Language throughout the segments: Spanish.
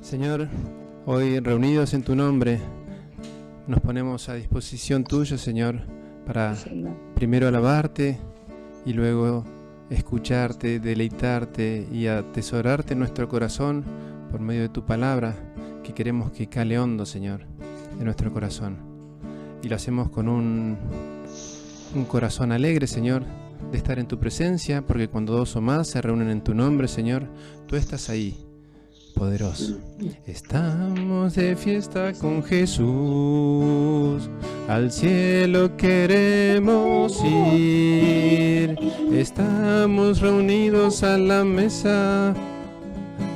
Señor, hoy reunidos en tu nombre, nos ponemos a disposición tuya, Señor, para primero alabarte y luego escucharte, deleitarte y atesorarte en nuestro corazón por medio de tu palabra, que queremos que cale hondo, Señor, en nuestro corazón. Y lo hacemos con un corazón alegre, Señor, de estar en tu presencia, porque cuando dos o más se reúnen en tu nombre, Señor, tú estás ahí, poderoso. Estamos de fiesta con Jesús, al cielo queremos ir. Estamos reunidos a la mesa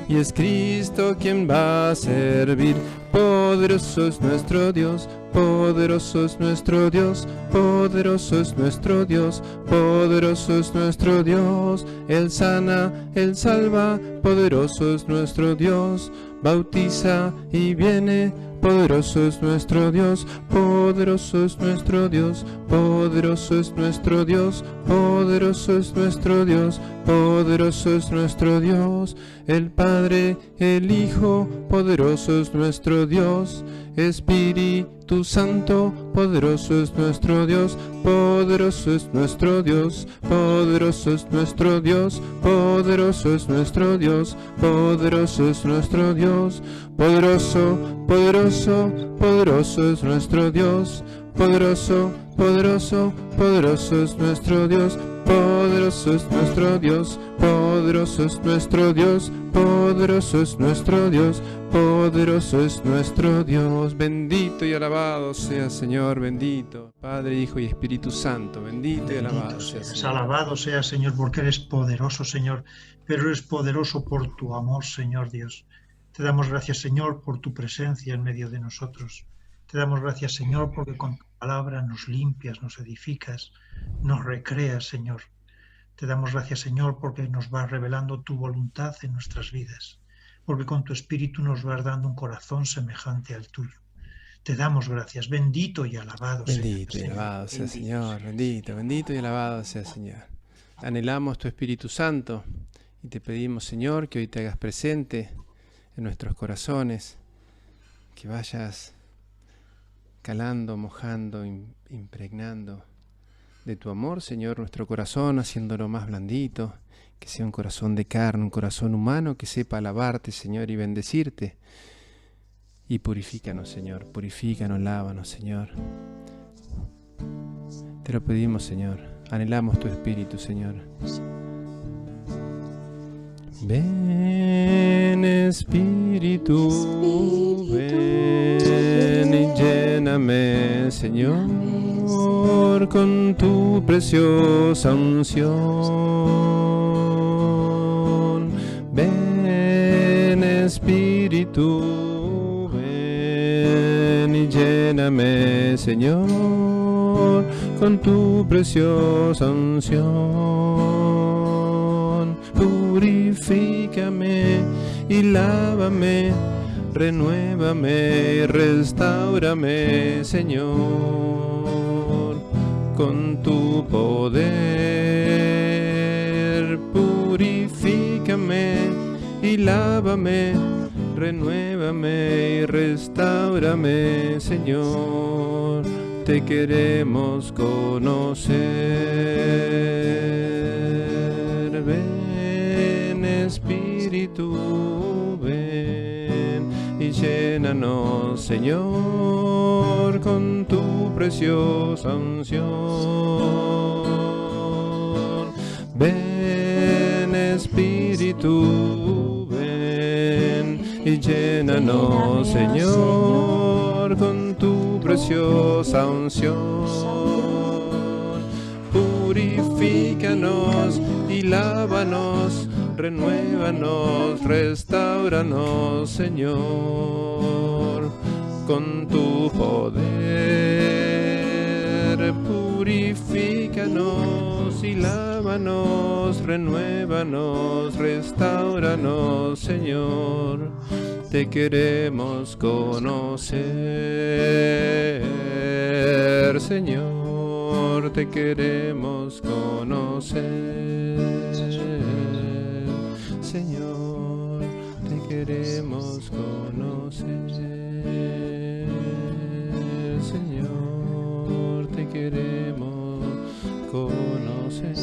y es Cristo quien va a servir. Poderoso es nuestro Dios, poderoso es nuestro Dios, poderoso es nuestro Dios, poderoso es nuestro Dios. Él sana, Él salva, poderoso es nuestro Dios. Bautiza y viene, poderoso es nuestro Dios, poderoso es nuestro Dios, poderoso es nuestro Dios, poderoso es nuestro Dios, poderoso es nuestro Dios. El Padre, el Hijo, poderoso es nuestro Dios. Espíritu Santo, poderoso es nuestro Dios, poderoso es nuestro Dios, poderoso es nuestro Dios, poderoso es nuestro Dios, poderoso es nuestro Dios, poderoso, poderoso, poderoso es nuestro Dios, poderoso, poderoso, poderoso es nuestro Dios, poderoso es nuestro Dios, poderoso es nuestro Dios, poderoso es nuestro Dios, poderoso es nuestro Dios. Bendito y alabado sea, Señor, bendito, Padre, Hijo y Espíritu Santo, bendito y alabado sea, Señor. Alabado sea, Señor, porque eres poderoso, Señor, pero eres poderoso por tu amor, Señor Dios. Te damos gracias, Señor, por tu presencia en medio de nosotros. Te damos gracias, Señor, porque con tu palabra nos limpias, nos edificas, nos recreas, Señor. Te damos gracias, Señor, porque nos vas revelando tu voluntad en nuestras vidas, porque con tu Espíritu nos vas dando un corazón semejante al tuyo. Te damos gracias, bendito y alabado sea. Bendito y alabado sea, Señor, bendito, bendito y alabado sea, Señor. Anhelamos tu Espíritu Santo y te pedimos, Señor, que hoy te hagas presente en nuestros corazones, que vayas calando, mojando, impregnando de tu amor, Señor, nuestro corazón, haciéndolo más blandito, que sea un corazón de carne, un corazón humano que sepa alabarte, Señor, y bendecirte. Y purifícanos, Señor, purifícanos, lávanos, Señor. Te lo pedimos, Señor, anhelamos tu Espíritu, Señor. Ven, Espíritu, ven y lléname, Señor, con tu preciosa unción. Ven, Espíritu, ven y lléname, Señor, con tu preciosa unción. Purifícame y lávame, renuévame y restáurame, Señor, con tu poder. Purifícame y lávame, renuévame y restáurame, Señor. Te queremos conocer. Ven, Espíritu, ven y llénanos, Señor, con tu preciosa unción. Ven, Espíritu, ven y llénanos, Señor, con tu preciosa unción. Purifícanos y lávanos, renuévanos, restáuranos, Señor, con tu poder. Purifícanos y lávanos, renuévanos, restáuranos, Señor. Te queremos conocer, Señor, te queremos conocer, Señor, te queremos conocer, Señor, te queremos conocer.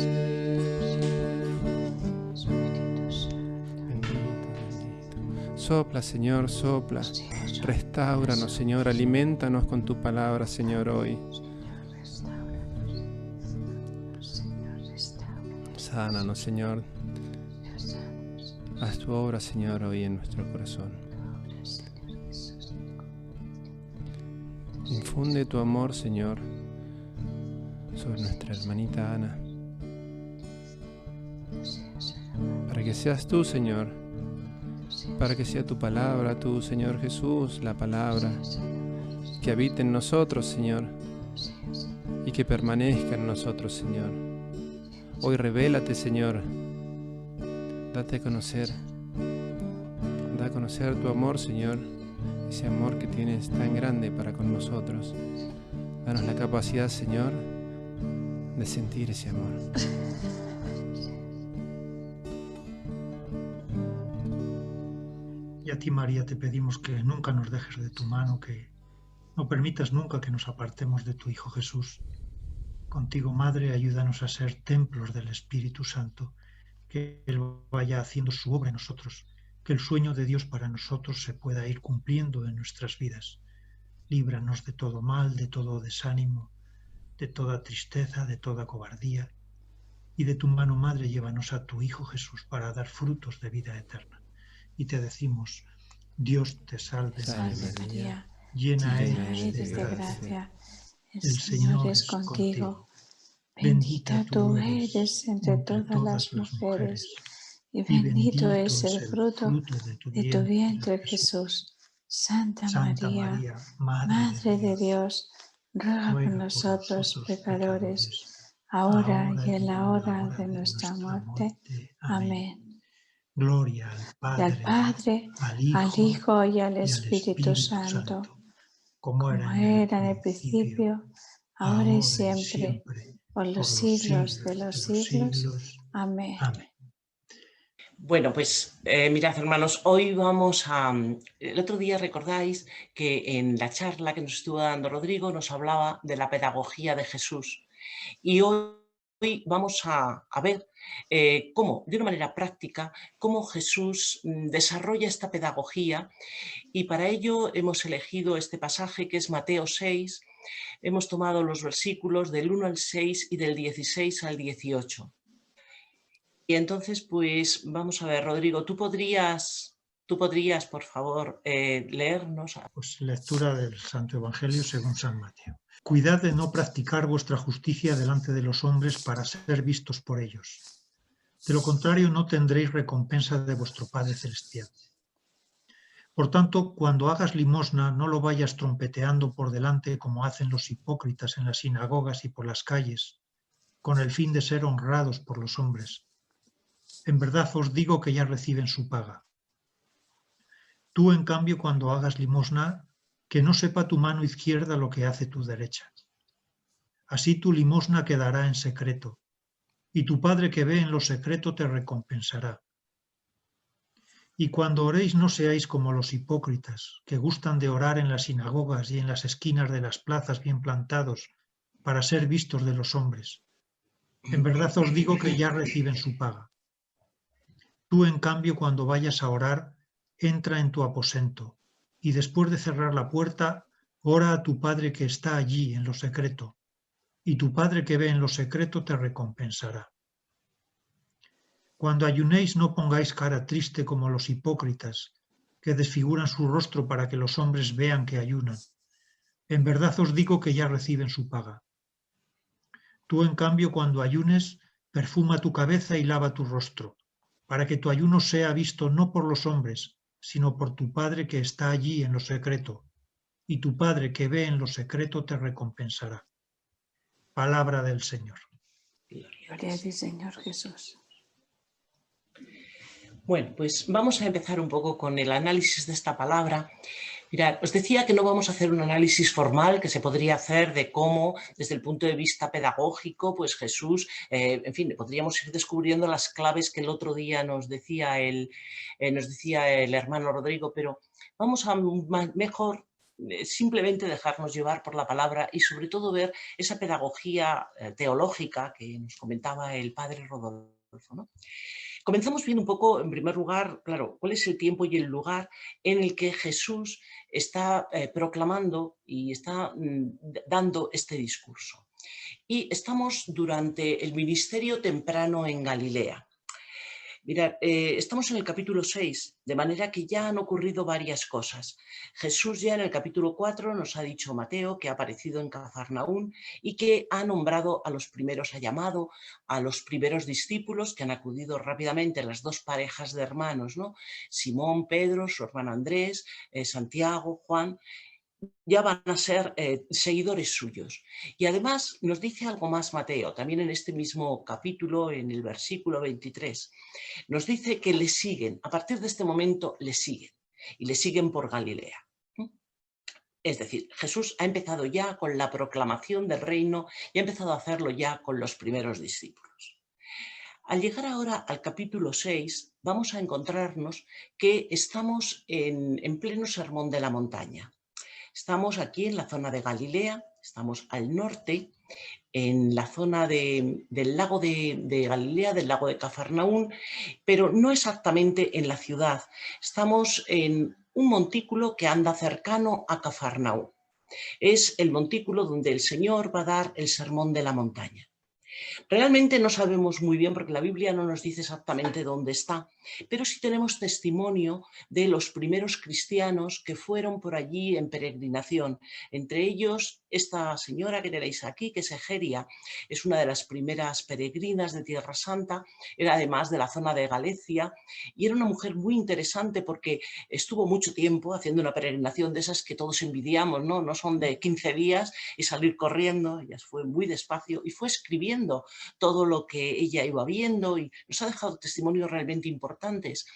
Sopla, Señor, sopla. Restáuranos, Señor. Aliméntanos con tu palabra, Señor, hoy. Sánanos, Señor. Haz tu obra, Señor, hoy en nuestro corazón. Infunde tu amor, Señor, sobre nuestra hermanita Ana. Para que seas tú, Señor. Para que sea tu palabra, tú, Señor Jesús, la palabra que habite en nosotros, Señor, y que permanezca en nosotros, Señor. Hoy revélate, Señor. Date a conocer. Da a conocer tu amor, Señor, ese amor que tienes tan grande para con nosotros. Danos la capacidad, Señor, de sentir ese amor. Y a ti, María, te pedimos que nunca nos dejes de tu mano, que no permitas nunca que nos apartemos de tu Hijo Jesús. Contigo, Madre, ayúdanos a ser templos del Espíritu Santo, que Él vaya haciendo su obra en nosotros, que el sueño de Dios para nosotros se pueda ir cumpliendo en nuestras vidas. Líbranos de todo mal, de todo desánimo, de toda tristeza, de toda cobardía, y de tu mano, Madre, llévanos a tu Hijo Jesús para dar frutos de vida eterna. Y te decimos: Dios te salve, María, llena eres de de gracia. El Señor es contigo. Bendita tú eres entre todas las mujeres, y bendito es el fruto de tu vientre, Jesús. Santa María, Madre de Dios, ruega por nosotros pecadores, ahora y en la hora de nuestra muerte. Amén. Gloria al Padre, al Hijo y al Espíritu Santo, como era en el principio, ahora y siempre, por los siglos de los siglos. Amén. Bueno, pues mirad, hermanos, hoy vamos a... El otro día recordáis que en la charla que nos estuvo dando Rodrigo nos hablaba de la pedagogía de Jesús. Y hoy vamos a ver cómo, de una manera práctica, cómo Jesús desarrolla esta pedagogía. Y para ello hemos elegido este pasaje que es Mateo 6. Hemos tomado los versículos del 1 al 6 y del 16 al 18. Y entonces, pues vamos a ver, Rodrigo, ¿tú podrías, por favor, leernos? Pues lectura del Santo Evangelio según San Mateo. Cuidad de no practicar vuestra justicia delante de los hombres para ser vistos por ellos. De lo contrario, no tendréis recompensa de vuestro Padre Celestial. Por tanto, cuando hagas limosna, no lo vayas trompeteando por delante como hacen los hipócritas en las sinagogas y por las calles, con el fin de ser honrados por los hombres. En verdad os digo que ya reciben su paga. Tú, en cambio, cuando hagas limosna, que no sepa tu mano izquierda lo que hace tu derecha. Así tu limosna quedará en secreto, y tu Padre que ve en lo secreto te recompensará. Y cuando oréis no seáis como los hipócritas, que gustan de orar en las sinagogas y en las esquinas de las plazas bien plantados, para ser vistos de los hombres. En verdad os digo que ya reciben su paga. Tú, en cambio, cuando vayas a orar, entra en tu aposento, y después de cerrar la puerta, ora a tu Padre que está allí en lo secreto, y tu Padre que ve en lo secreto te recompensará. Cuando ayunéis no pongáis cara triste como los hipócritas, que desfiguran su rostro para que los hombres vean que ayunan. En verdad os digo que ya reciben su paga. Tú, en cambio, cuando ayunes, perfuma tu cabeza y lava tu rostro, para que tu ayuno sea visto no por los hombres, sino por tu Padre que está allí en lo secreto, y tu Padre que ve en lo secreto te recompensará. Palabra del Señor. Gloria a ti, Señor Jesús. Bueno, pues vamos a empezar un poco con el análisis de esta palabra, Mirad, os decía que no vamos a hacer un análisis formal que se podría hacer de cómo, desde el punto de vista pedagógico, pues Jesús, en fin, podríamos ir descubriendo las claves que el otro día nos decía el hermano Rodrigo, pero vamos a mejor simplemente dejarnos llevar por la palabra y sobre todo ver esa pedagogía teológica que nos comentaba el padre Rodolfo, ¿no? Comenzamos viendo un poco, en primer lugar, claro, cuál es el tiempo y el lugar en el que Jesús está proclamando y está dando este discurso. Y estamos durante el ministerio temprano en Galilea. Mirad, estamos en el capítulo 6, de manera que ya han ocurrido varias cosas. Jesús ya en el capítulo 4 nos ha dicho Mateo que ha aparecido en Cafarnaún y que ha nombrado a los primeros, ha llamado a los primeros discípulos que han acudido rápidamente, las dos parejas de hermanos, ¿no? Simón, Pedro, su hermano Andrés, Santiago, Juan. Ya van a ser seguidores suyos. Y además nos dice algo más Mateo, también en este mismo capítulo, en el versículo 23, nos dice que le siguen, a partir de este momento le siguen, y le siguen por Galilea. Es decir, Jesús ha empezado ya con la proclamación del reino y ha empezado a hacerlo ya con los primeros discípulos. Al llegar ahora al capítulo 6, vamos a encontrarnos que estamos en pleno sermón de la montaña. Estamos aquí en la zona de Galilea, estamos al norte, en la zona del lago de Galilea, del lago de Cafarnaún, pero no exactamente en la ciudad. Estamos en un montículo que anda cercano a Cafarnaún. Es el montículo donde el Señor va a dar el sermón de la montaña. Realmente no sabemos muy bien porque la Biblia no nos dice exactamente dónde está, pero sí tenemos testimonio de los primeros cristianos que fueron por allí en peregrinación. Entre ellos, esta señora que tenéis aquí, que es Egeria, es una de las primeras peregrinas de Tierra Santa, era además de la zona de Galicia y era una mujer muy interesante porque estuvo mucho tiempo haciendo una peregrinación de esas que todos envidiamos, ¿no? No son de 15 días y salir corriendo, ella fue muy despacio y fue escribiendo todo lo que ella iba viendo y nos ha dejado testimonios realmente importantes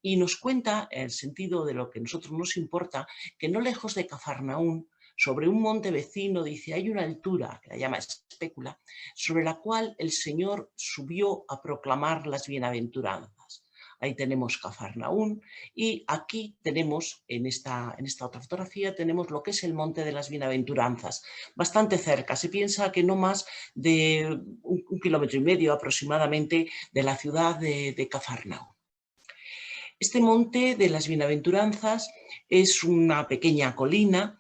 y nos cuenta el sentido de lo que a nosotros nos importa, que no lejos de Cafarnaún, sobre un monte vecino, dice, hay una altura, que la llama Espécula, sobre la cual el Señor subió a proclamar las bienaventuranzas. Ahí tenemos Cafarnaún y aquí tenemos, en esta otra fotografía, tenemos lo que es el Monte de las Bienaventuranzas, bastante cerca. Se piensa que no más de un kilómetro y medio aproximadamente de la ciudad de Cafarnaún. Este Monte de las Bienaventuranzas es una pequeña colina.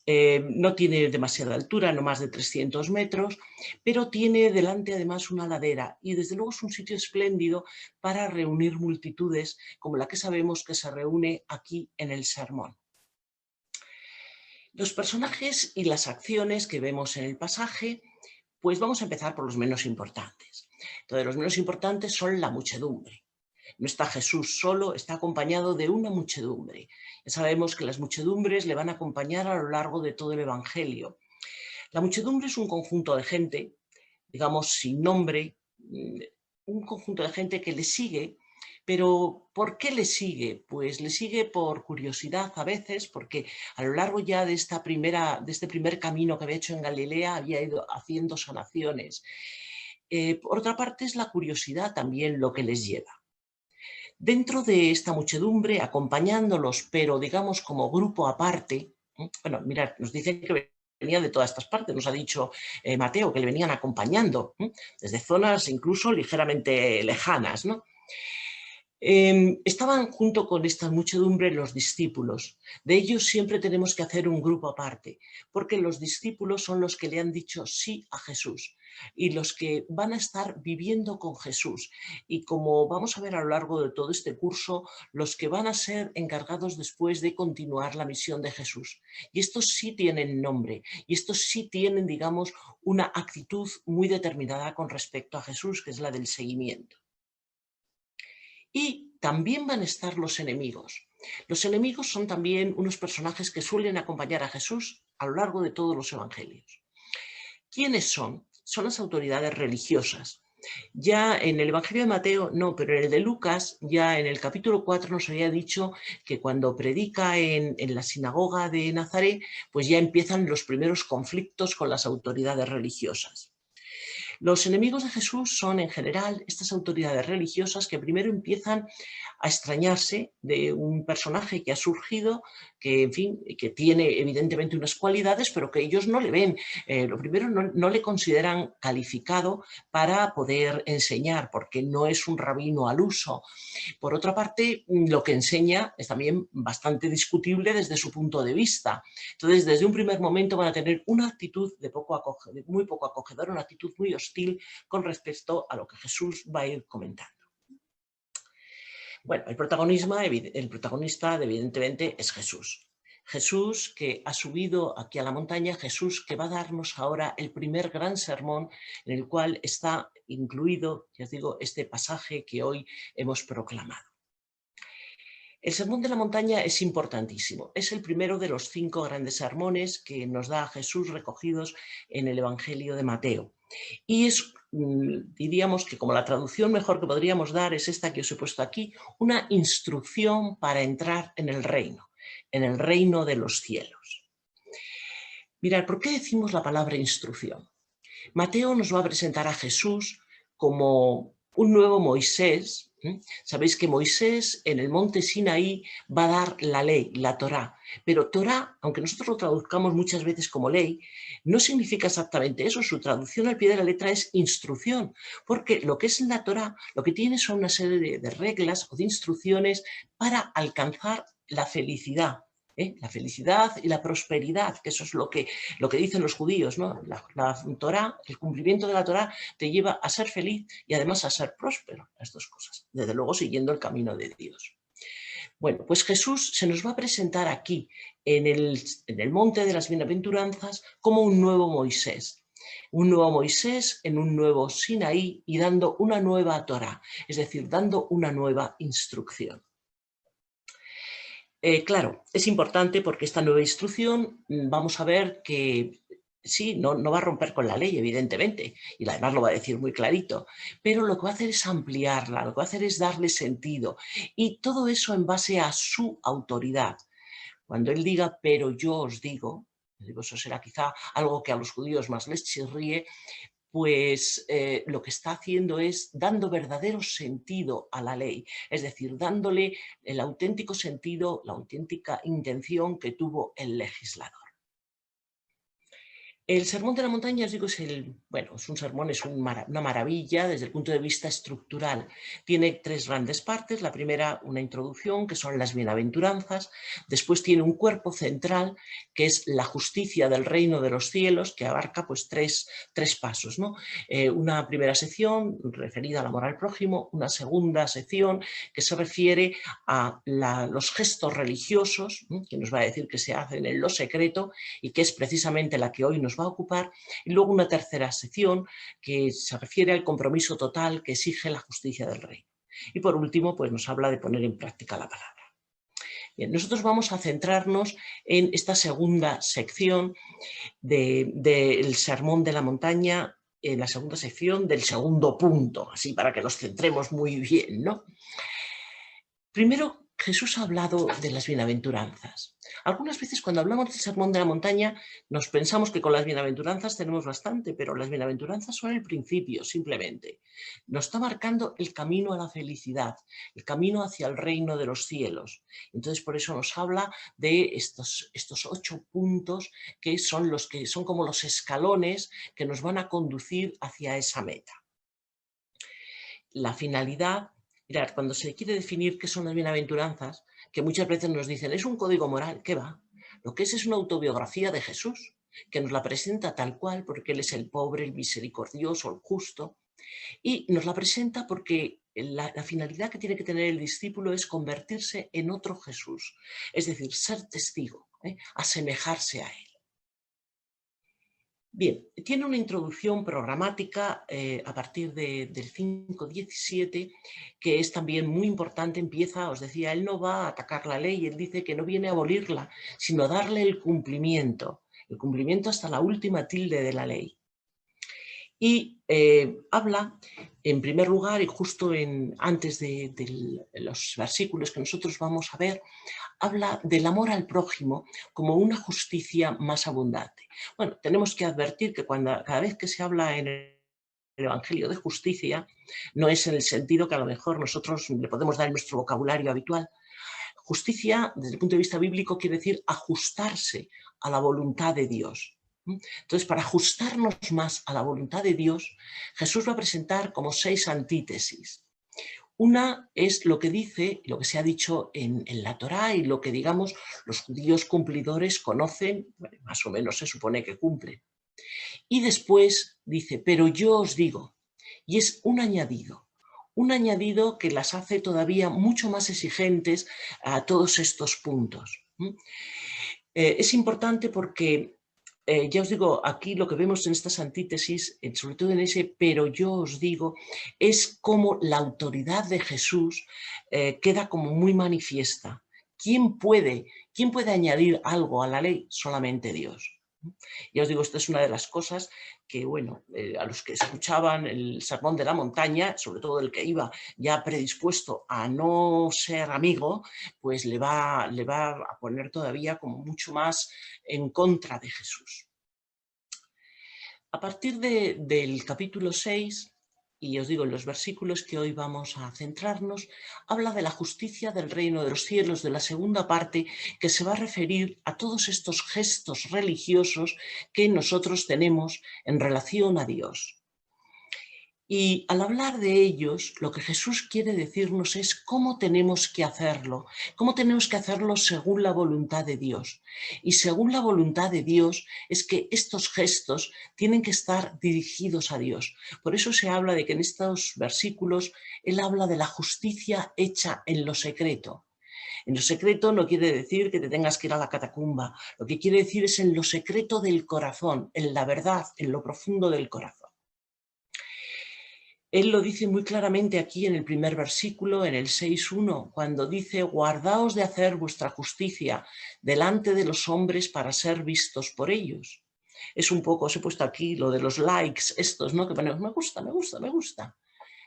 No tiene demasiada altura, no más de 300 metros, pero tiene delante además una ladera y desde luego es un sitio espléndido para reunir multitudes como la que sabemos que se reúne aquí en el sermón. Los personajes y las acciones que vemos en el pasaje, pues vamos a empezar por los menos importantes. Entonces, los menos importantes son la muchedumbre. No está Jesús solo, está acompañado de una muchedumbre. Ya sabemos que las muchedumbres le van a acompañar a lo largo de todo el Evangelio. La muchedumbre es un conjunto de gente, digamos sin nombre, un conjunto de gente que le sigue, pero ¿por qué le sigue? Pues le sigue por curiosidad a veces, porque a lo largo ya de este primer camino que había hecho en Galilea había ido haciendo sanaciones. Por otra parte es la curiosidad también lo que les lleva. Dentro de esta muchedumbre, acompañándolos, pero digamos como grupo aparte, bueno, mirad, nos dicen que venían de todas estas partes, nos ha dicho Mateo, que le venían acompañando, desde zonas incluso ligeramente lejanas, ¿no? Estaban junto con esta muchedumbre los discípulos. De ellos siempre tenemos que hacer un grupo aparte, porque los discípulos son los que le han dicho sí a Jesús y los que van a estar viviendo con Jesús. Y como vamos a ver a lo largo de todo este curso, los que van a ser encargados después de continuar la misión de Jesús. Y estos sí tienen nombre, y estos sí tienen, digamos, una actitud muy determinada con respecto a Jesús, que es la del seguimiento. Y también van a estar los enemigos. Los enemigos son también unos personajes que suelen acompañar a Jesús a lo largo de todos los evangelios. ¿Quiénes son? Son las autoridades religiosas. Ya en el Evangelio de Mateo, no, pero en el de Lucas, ya en el capítulo 4 nos había dicho que cuando predica en la sinagoga de Nazaret, pues ya empiezan los primeros conflictos con las autoridades religiosas. Los enemigos de Jesús son en general estas autoridades religiosas que primero empiezan a extrañarse de un personaje que ha surgido, que en fin, que tiene evidentemente unas cualidades, pero que ellos no le ven. Lo primero, no le consideran calificado para poder enseñar, porque no es un rabino al uso. Por otra parte, lo que enseña es también bastante discutible desde su punto de vista. Entonces, desde un primer momento van a tener una actitud muy poco acogedora, una actitud muy hostil con respecto a lo que Jesús va a ir comentando. Bueno, el protagonista evidentemente es Jesús. Jesús que ha subido aquí a la montaña, Jesús que va a darnos ahora el primer gran sermón en el cual está incluido, ya os digo, este pasaje que hoy hemos proclamado. El sermón de la montaña es importantísimo, es el primero de los 5 grandes sermones que nos da Jesús recogidos en el Evangelio de Mateo. Y es, diríamos que como la traducción mejor que podríamos dar es esta que os he puesto aquí, una instrucción para entrar en el reino de los cielos. Mirad, ¿por qué decimos la palabra instrucción? Mateo nos va a presentar a Jesús como un nuevo Moisés. Sabéis que Moisés en el monte Sinaí va a dar la ley, la Torá, pero Torá, aunque nosotros lo traduzcamos muchas veces como ley, no significa exactamente eso. Su traducción al pie de la letra es instrucción, porque lo que es la Torá, lo que tiene son una serie de reglas o de instrucciones para alcanzar la felicidad. La felicidad y la prosperidad, que eso es lo que dicen los judíos, ¿no? La Torá, el cumplimiento de la Torá te lleva a ser feliz y además a ser próspero, las dos cosas, desde luego siguiendo el camino de Dios. Bueno, pues Jesús se nos va a presentar aquí en el monte de las bienaventuranzas como un nuevo Moisés en un nuevo Sinaí y dando una nueva Torá, es decir, dando una nueva instrucción. Claro, es importante porque esta nueva instrucción vamos a ver que sí, no va a romper con la ley, evidentemente, y además lo va a decir muy clarito, pero lo que va a hacer es ampliarla, lo que va a hacer es darle sentido, y todo eso en base a su autoridad. Cuando él diga, pero yo os digo, eso será quizá algo que a los judíos más les chirríe, pues lo que está haciendo es dando verdadero sentido a la ley, es decir, dándole el auténtico sentido, la auténtica intención que tuvo el legislador. El sermón de la montaña, os digo, es un sermón, es una maravilla desde el punto de vista estructural. Tiene 3 grandes partes. La primera, una introducción, que son las bienaventuranzas. Después tiene un cuerpo central, que es la justicia del reino de los cielos, que abarca pues tres pasos, ¿no? Una primera sección referida al amor al prójimo, una segunda sección que se refiere a los gestos religiosos, que nos va a decir que se hacen en lo secreto y que es precisamente la que hoy nos va a ocupar, y luego una tercera sección que se refiere al compromiso total que exige la justicia del reino. Y por último, pues nos habla de poner en práctica la palabra. Bien, nosotros vamos a centrarnos en esta segunda sección del sermón de la montaña, en la segunda sección del segundo punto, así para que nos centremos muy bien, ¿no? Primero, Jesús ha hablado de las bienaventuranzas. Algunas veces cuando hablamos del sermón de la montaña nos pensamos que con las bienaventuranzas tenemos bastante, pero las bienaventuranzas son el principio, simplemente. Nos está marcando el camino a la felicidad, el camino hacia el reino de los cielos. Entonces por eso nos habla de estos 8 puntos que son como los escalones que nos van a conducir hacia esa meta. La finalidad. Mirad, cuando se quiere definir qué son las bienaventuranzas, que muchas veces nos dicen, es un código moral, ¿qué va? Lo que es una autobiografía de Jesús, que nos la presenta tal cual, porque Él es el pobre, el misericordioso, el justo, y nos la presenta porque la finalidad que tiene que tener el discípulo es convertirse en otro Jesús, es decir, ser testigo, asemejarse a Él. Bien, tiene una introducción programática a partir del 5.17, que es también muy importante. Empieza, os decía, él no va a atacar la ley, él dice que no viene a abolirla, sino a darle el cumplimiento hasta la última tilde de la ley. Y habla, en primer lugar, y justo antes de los versículos que nosotros vamos a ver, habla del amor al prójimo como una justicia más abundante. Bueno, tenemos que advertir que cada vez que se habla en el Evangelio de justicia, no es en el sentido que a lo mejor nosotros le podemos dar en nuestro vocabulario habitual. Justicia, desde el punto de vista bíblico, quiere decir ajustarse a la voluntad de Dios. Entonces, para ajustarnos más a la voluntad de Dios, Jesús va a presentar como 6 antítesis. Una es lo que dice, lo que se ha dicho en la Torá y lo que, digamos, los judíos cumplidores conocen, bueno, más o menos se supone que cumplen. Y después dice, pero yo os digo, y es un añadido que las hace todavía mucho más exigentes a todos estos puntos. Es importante porque, ya os digo, aquí lo que vemos en estas antítesis, sobre todo en ese pero yo os digo, es como la autoridad de Jesús queda como muy manifiesta. ¿Quién puede añadir algo a la ley? Solamente Dios. Ya os digo, esto es una de las cosas que, bueno, a los que escuchaban el sermón de la montaña, sobre todo el que iba ya predispuesto a no ser amigo, pues le va a poner todavía como mucho más en contra de Jesús. A partir del capítulo 6, y os digo, en los versículos que hoy vamos a centrarnos, habla de la justicia del reino de los cielos, de la segunda parte, que se va a referir a todos estos gestos religiosos que nosotros tenemos en relación a Dios. Y al hablar de ellos, lo que Jesús quiere decirnos es cómo tenemos que hacerlo según la voluntad de Dios. Y según la voluntad de Dios es que estos gestos tienen que estar dirigidos a Dios. Por eso se habla de que en estos versículos Él habla de la justicia hecha en lo secreto. En lo secreto no quiere decir que te tengas que ir a la catacumba, lo que quiere decir es en lo secreto del corazón, en la verdad, en lo profundo del corazón. Él lo dice muy claramente aquí en el primer versículo, en el 6.1, cuando dice, guardaos de hacer vuestra justicia delante de los hombres para ser vistos por ellos. Es un poco, os he puesto aquí lo de los likes estos, ¿no? Que ponemos, me gusta, me gusta, me gusta.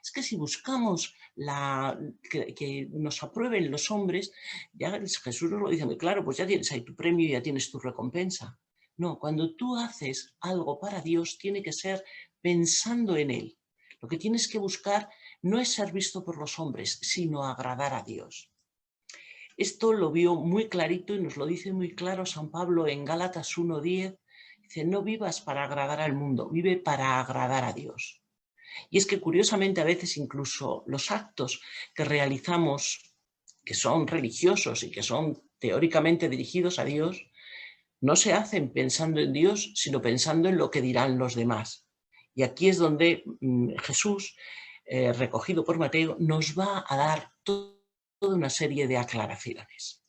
Es que si buscamos que nos aprueben los hombres, ya Jesús nos lo dice muy claro, pues ya tienes ahí tu premio y ya tienes tu recompensa. No, cuando tú haces algo para Dios, tiene que ser pensando en Él. Lo que tienes que buscar no es ser visto por los hombres, sino agradar a Dios. Esto lo vio muy clarito y nos lo dice muy claro San Pablo en Gálatas 1:10. Dice, no vivas para agradar al mundo, vive para agradar a Dios. Y es que curiosamente a veces incluso los actos que realizamos, que son religiosos y que son teóricamente dirigidos a Dios, no se hacen pensando en Dios, sino pensando en lo que dirán los demás. Y aquí es donde Jesús, recogido por Mateo, nos va a dar toda una serie de aclaraciones.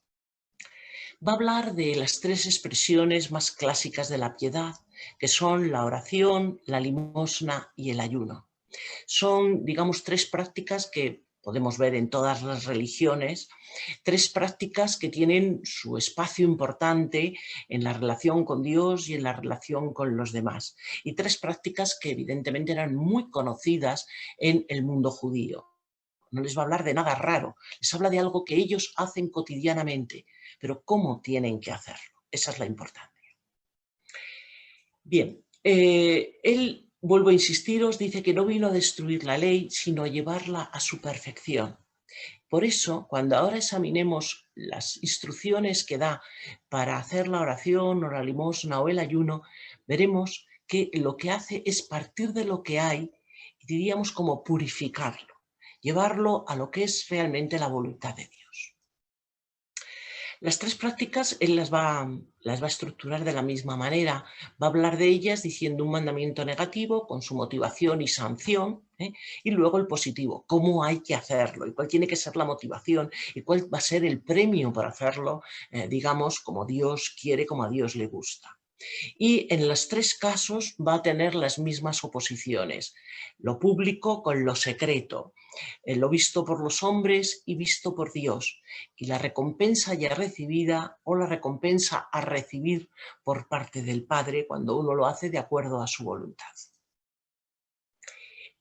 Va a hablar de las 3 expresiones más clásicas de la piedad, que son la oración, la limosna y el ayuno. Son, digamos, 3 prácticas que podemos ver en todas las religiones, 3 prácticas que tienen su espacio importante en la relación con Dios y en la relación con los demás. Y 3 prácticas que evidentemente eran muy conocidas en el mundo judío. No les va a hablar de nada raro, les habla de algo que ellos hacen cotidianamente, pero ¿cómo tienen que hacerlo? Esa es la importancia. Bien, él, vuelvo a insistiros, dice que no vino a destruir la ley, sino a llevarla a su perfección. Por eso, cuando ahora examinemos las instrucciones que da para hacer la oración o la limosna o el ayuno, veremos que lo que hace es partir de lo que hay y diríamos como purificarlo, llevarlo a lo que es realmente la voluntad de Dios. Las 3 prácticas él las va a estructurar de la misma manera. Va a hablar de ellas diciendo un mandamiento negativo con su motivación y sanción, y luego el positivo, cómo hay que hacerlo y cuál tiene que ser la motivación y cuál va a ser el premio por hacerlo, digamos, como Dios quiere, como a Dios le gusta. Y en los 3 casos va a tener las mismas oposiciones, lo público con lo secreto, lo visto por los hombres y visto por Dios, y la recompensa ya recibida o la recompensa a recibir por parte del Padre cuando uno lo hace de acuerdo a su voluntad.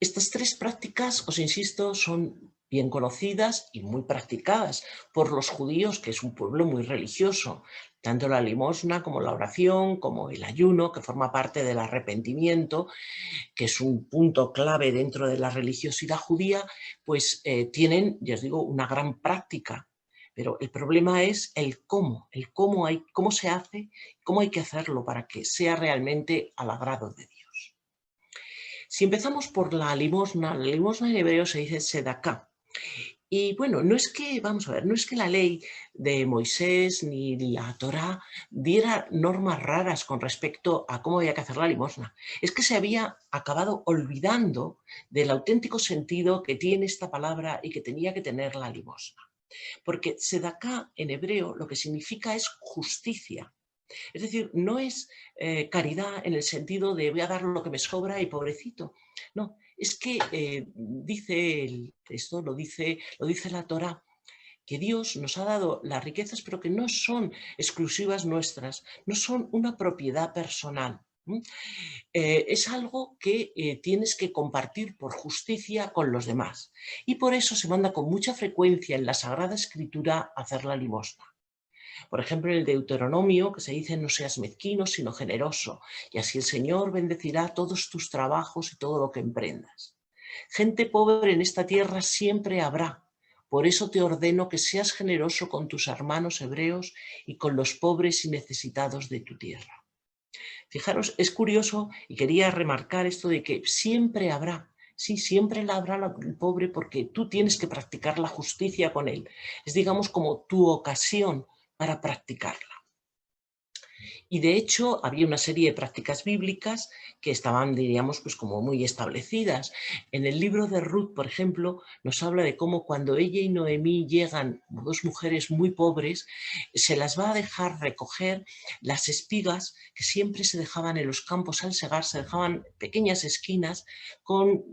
Estas tres prácticas, os insisto, son bien conocidas y muy practicadas por los judíos, que es un pueblo muy religioso. Tanto la limosna como la oración, como el ayuno, que forma parte del arrepentimiento, que es un punto clave dentro de la religiosidad judía, pues tienen, ya os digo, una gran práctica. Pero el problema es el cómo cómo se hace, cómo hay que hacerlo para que sea realmente al agrado de Dios. Si empezamos por la limosna en hebreo se dice sedaká. Y bueno, no es que, vamos a ver, no es que la ley de Moisés ni la Torá diera normas raras con respecto a cómo había que hacer la limosna. Es que se había acabado olvidando del auténtico sentido que tiene esta palabra y que tenía que tener la limosna. Porque sedaká en hebreo lo que significa es justicia. Es decir, no es caridad en el sentido de voy a dar lo que me sobra y pobrecito. No, es que dice el texto, lo dice la Torá, que Dios nos ha dado las riquezas, pero que no son exclusivas nuestras, no son una propiedad personal. Es algo que tienes que compartir por justicia con los demás. Y por eso se manda con mucha frecuencia en la Sagrada Escritura hacer la limosna. Por ejemplo, en el Deuteronomio, que se dice no seas mezquino, sino generoso, y así el Señor bendecirá todos tus trabajos y todo lo que emprendas. Gente pobre en esta tierra siempre habrá. Por eso te ordeno que seas generoso con tus hermanos hebreos y con los pobres y necesitados de tu tierra. Fijaros, es curioso y quería remarcar esto de que siempre habrá. Sí, siempre la habrá el pobre porque tú tienes que practicar la justicia con él. Es, digamos, como tu ocasión para practicarla. Y de hecho había una serie de prácticas bíblicas que estaban, diríamos, pues como muy establecidas. En el libro de Ruth, por ejemplo, nos habla de cómo cuando ella y Noemí llegan, como dos mujeres muy pobres, se las va a dejar recoger las espigas que siempre se dejaban en los campos al segar, se dejaban pequeñas esquinas con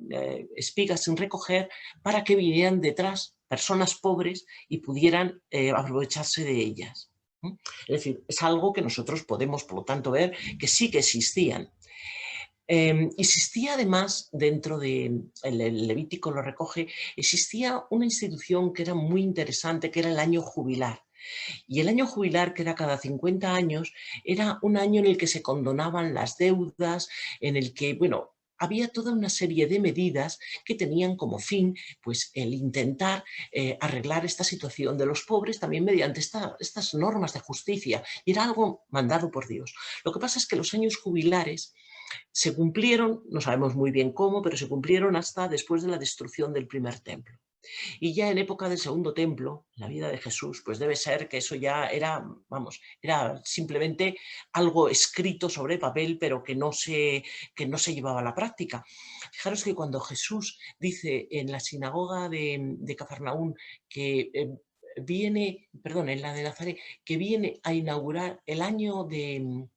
espigas sin recoger para que vinieran detrás personas pobres y pudieran aprovecharse de ellas. Es decir, es algo que nosotros podemos, por lo tanto, ver que sí que existían. Existía además, dentro del Levítico lo recoge, existía una institución que era muy interesante, que era el año jubilar. Y el año jubilar, que era cada 50 años, era un año en el que se condonaban las deudas, en el que, bueno, había toda una serie de medidas que tenían como fin pues, el intentar arreglar esta situación de los pobres también mediante estas normas de justicia. Y era algo mandado por Dios. Lo que pasa es que los años jubilares se cumplieron, no sabemos muy bien cómo, pero se cumplieron hasta después de la destrucción del primer templo. Y ya en época del segundo templo, la vida de Jesús, pues debe ser que eso ya era, vamos, era simplemente algo escrito sobre papel, pero que no se llevaba a la práctica. Fijaros que cuando Jesús dice en la sinagoga de Cafarnaún que en la de Nazaret, que viene a inaugurar el año de...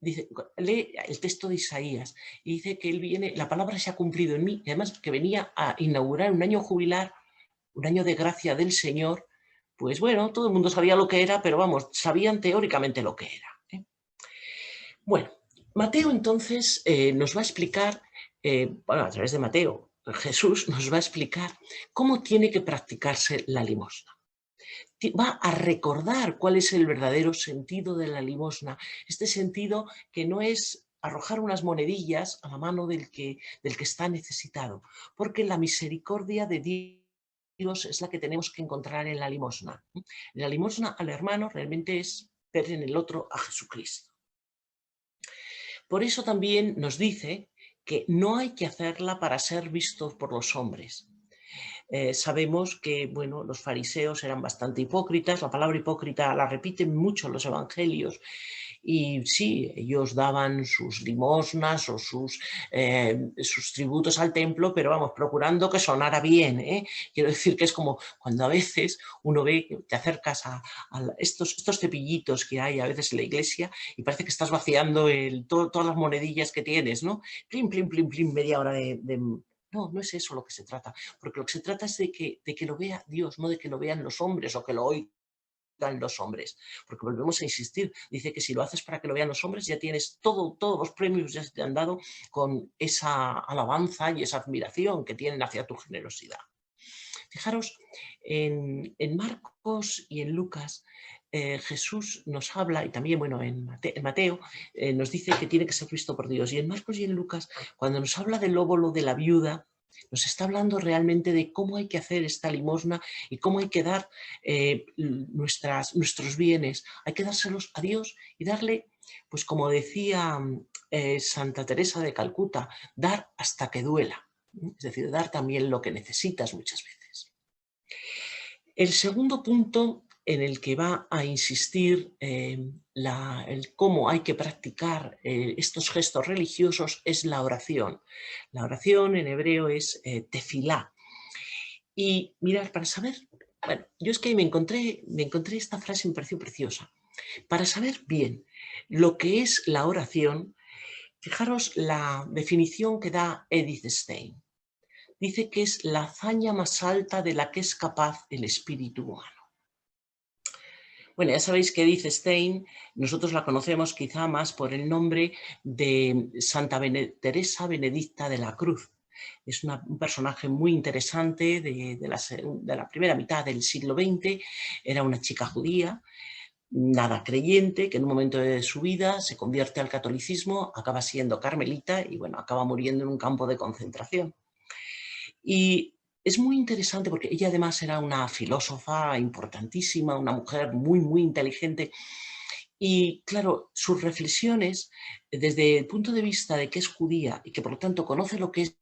Dice, lee el texto de Isaías y dice que él viene, la palabra se ha cumplido en mí, y además que venía a inaugurar un año jubilar, un año de gracia del Señor. Pues bueno, todo el mundo sabía lo que era, pero vamos, sabían teóricamente lo que era. Bueno, Mateo entonces nos va a explicar, bueno, a través de Mateo, Jesús nos va a explicar cómo tiene que practicarse la limosna. Va a recordar cuál es el verdadero sentido de la limosna, este sentido que no es arrojar unas monedillas a la mano del que está necesitado, porque la misericordia de Dios es la que tenemos que encontrar en la limosna. En la limosna al hermano realmente es ver en el otro a Jesucristo. Por eso también nos dice que no hay que hacerla para ser vistos por los hombres. Sabemos que bueno, los fariseos eran bastante hipócritas, la palabra hipócrita la repiten mucho en los evangelios, y sí, ellos daban sus limosnas o sus tributos al templo, pero vamos, procurando que sonara bien. Quiero decir que es como cuando a veces uno ve que te acercas a estos cepillitos que hay a veces en la iglesia y parece que estás vaciando todas las monedillas que tienes, ¿no? Plim, plim, plim, plim, media hora No, no es eso lo que se trata, porque lo que se trata es de que lo vea Dios, no de que lo vean los hombres o que lo oigan los hombres, porque volvemos a insistir, dice que si lo haces para que lo vean los hombres ya tienes todos los premios ya te han dado con esa alabanza y esa admiración que tienen hacia tu generosidad. Fijaros, en Marcos y en Lucas Jesús nos habla, y también bueno, en Mateo nos dice que tiene que ser visto por Dios, y en Marcos y en Lucas cuando nos habla del óbolo de la viuda, nos está hablando realmente de cómo hay que hacer esta limosna y cómo hay que dar nuestros bienes. Hay que dárselos a Dios y darle, pues como decía Santa Teresa de Calcuta, dar hasta que duela. Es decir, dar también lo que necesitas muchas veces. El segundo punto en el que va a insistir el cómo hay que practicar estos gestos religiosos es la oración. La oración en hebreo es tefilá. Y mirad, para saber, bueno, yo es que me encontré esta frase y me pareció preciosa. Para saber bien lo que es la oración, fijaros la definición que da Edith Stein. Dice que es la hazaña más alta de la que es capaz el espíritu humano. Bueno, ya sabéis que Edith Stein, nosotros la conocemos quizá más por el nombre de Santa Teresa Benedicta de la Cruz. Es un personaje muy interesante de la primera mitad del siglo XX. Era una chica judía, nada creyente, que en un momento de su vida se convierte al catolicismo, acaba siendo carmelita y bueno, acaba muriendo en un campo de concentración. Y es muy interesante porque ella además era una filósofa importantísima, una mujer muy, muy inteligente. Y claro, sus reflexiones desde el punto de vista de que es judía y que por lo tanto conoce lo que es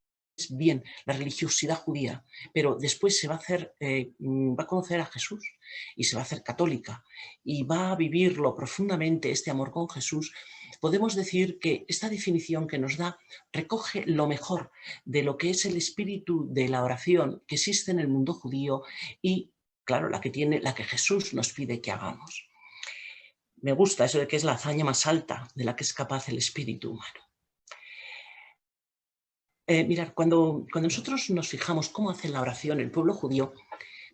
bien la religiosidad judía, pero después se va a hacer, va a conocer a Jesús y se va a hacer católica y va a vivirlo profundamente, este amor con Jesús. Podemos decir que esta definición que nos da recoge lo mejor de lo que es el espíritu de la oración que existe en el mundo judío y, claro, la que Jesús nos pide que hagamos. Me gusta eso de que es la hazaña más alta de la que es capaz el espíritu humano. Mirad, cuando nosotros nos fijamos cómo hace la oración el pueblo judío,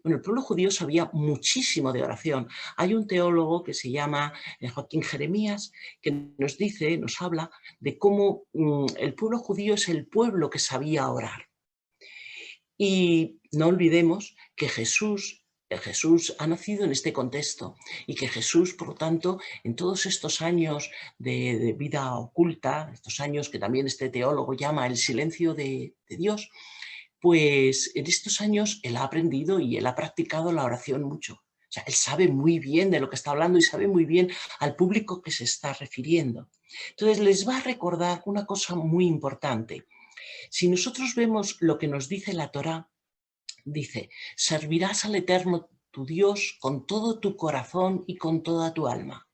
bueno, el pueblo judío sabía muchísimo de oración. Hay un teólogo que se llama Joaquín Jeremías que nos habla de cómo el pueblo judío es el pueblo que sabía orar. Y no olvidemos que Jesús ha nacido en este contexto y que Jesús, por lo tanto, en todos estos años de vida oculta, estos años que también este teólogo llama el silencio de Dios, pues en estos años él ha aprendido y él ha practicado la oración mucho. O sea, él sabe muy bien de lo que está hablando y sabe muy bien al público que se está refiriendo. Entonces les va a recordar una cosa muy importante. Si nosotros vemos lo que nos dice la Torá, dice, servirás al Eterno tu Dios con todo tu corazón y con toda tu alma.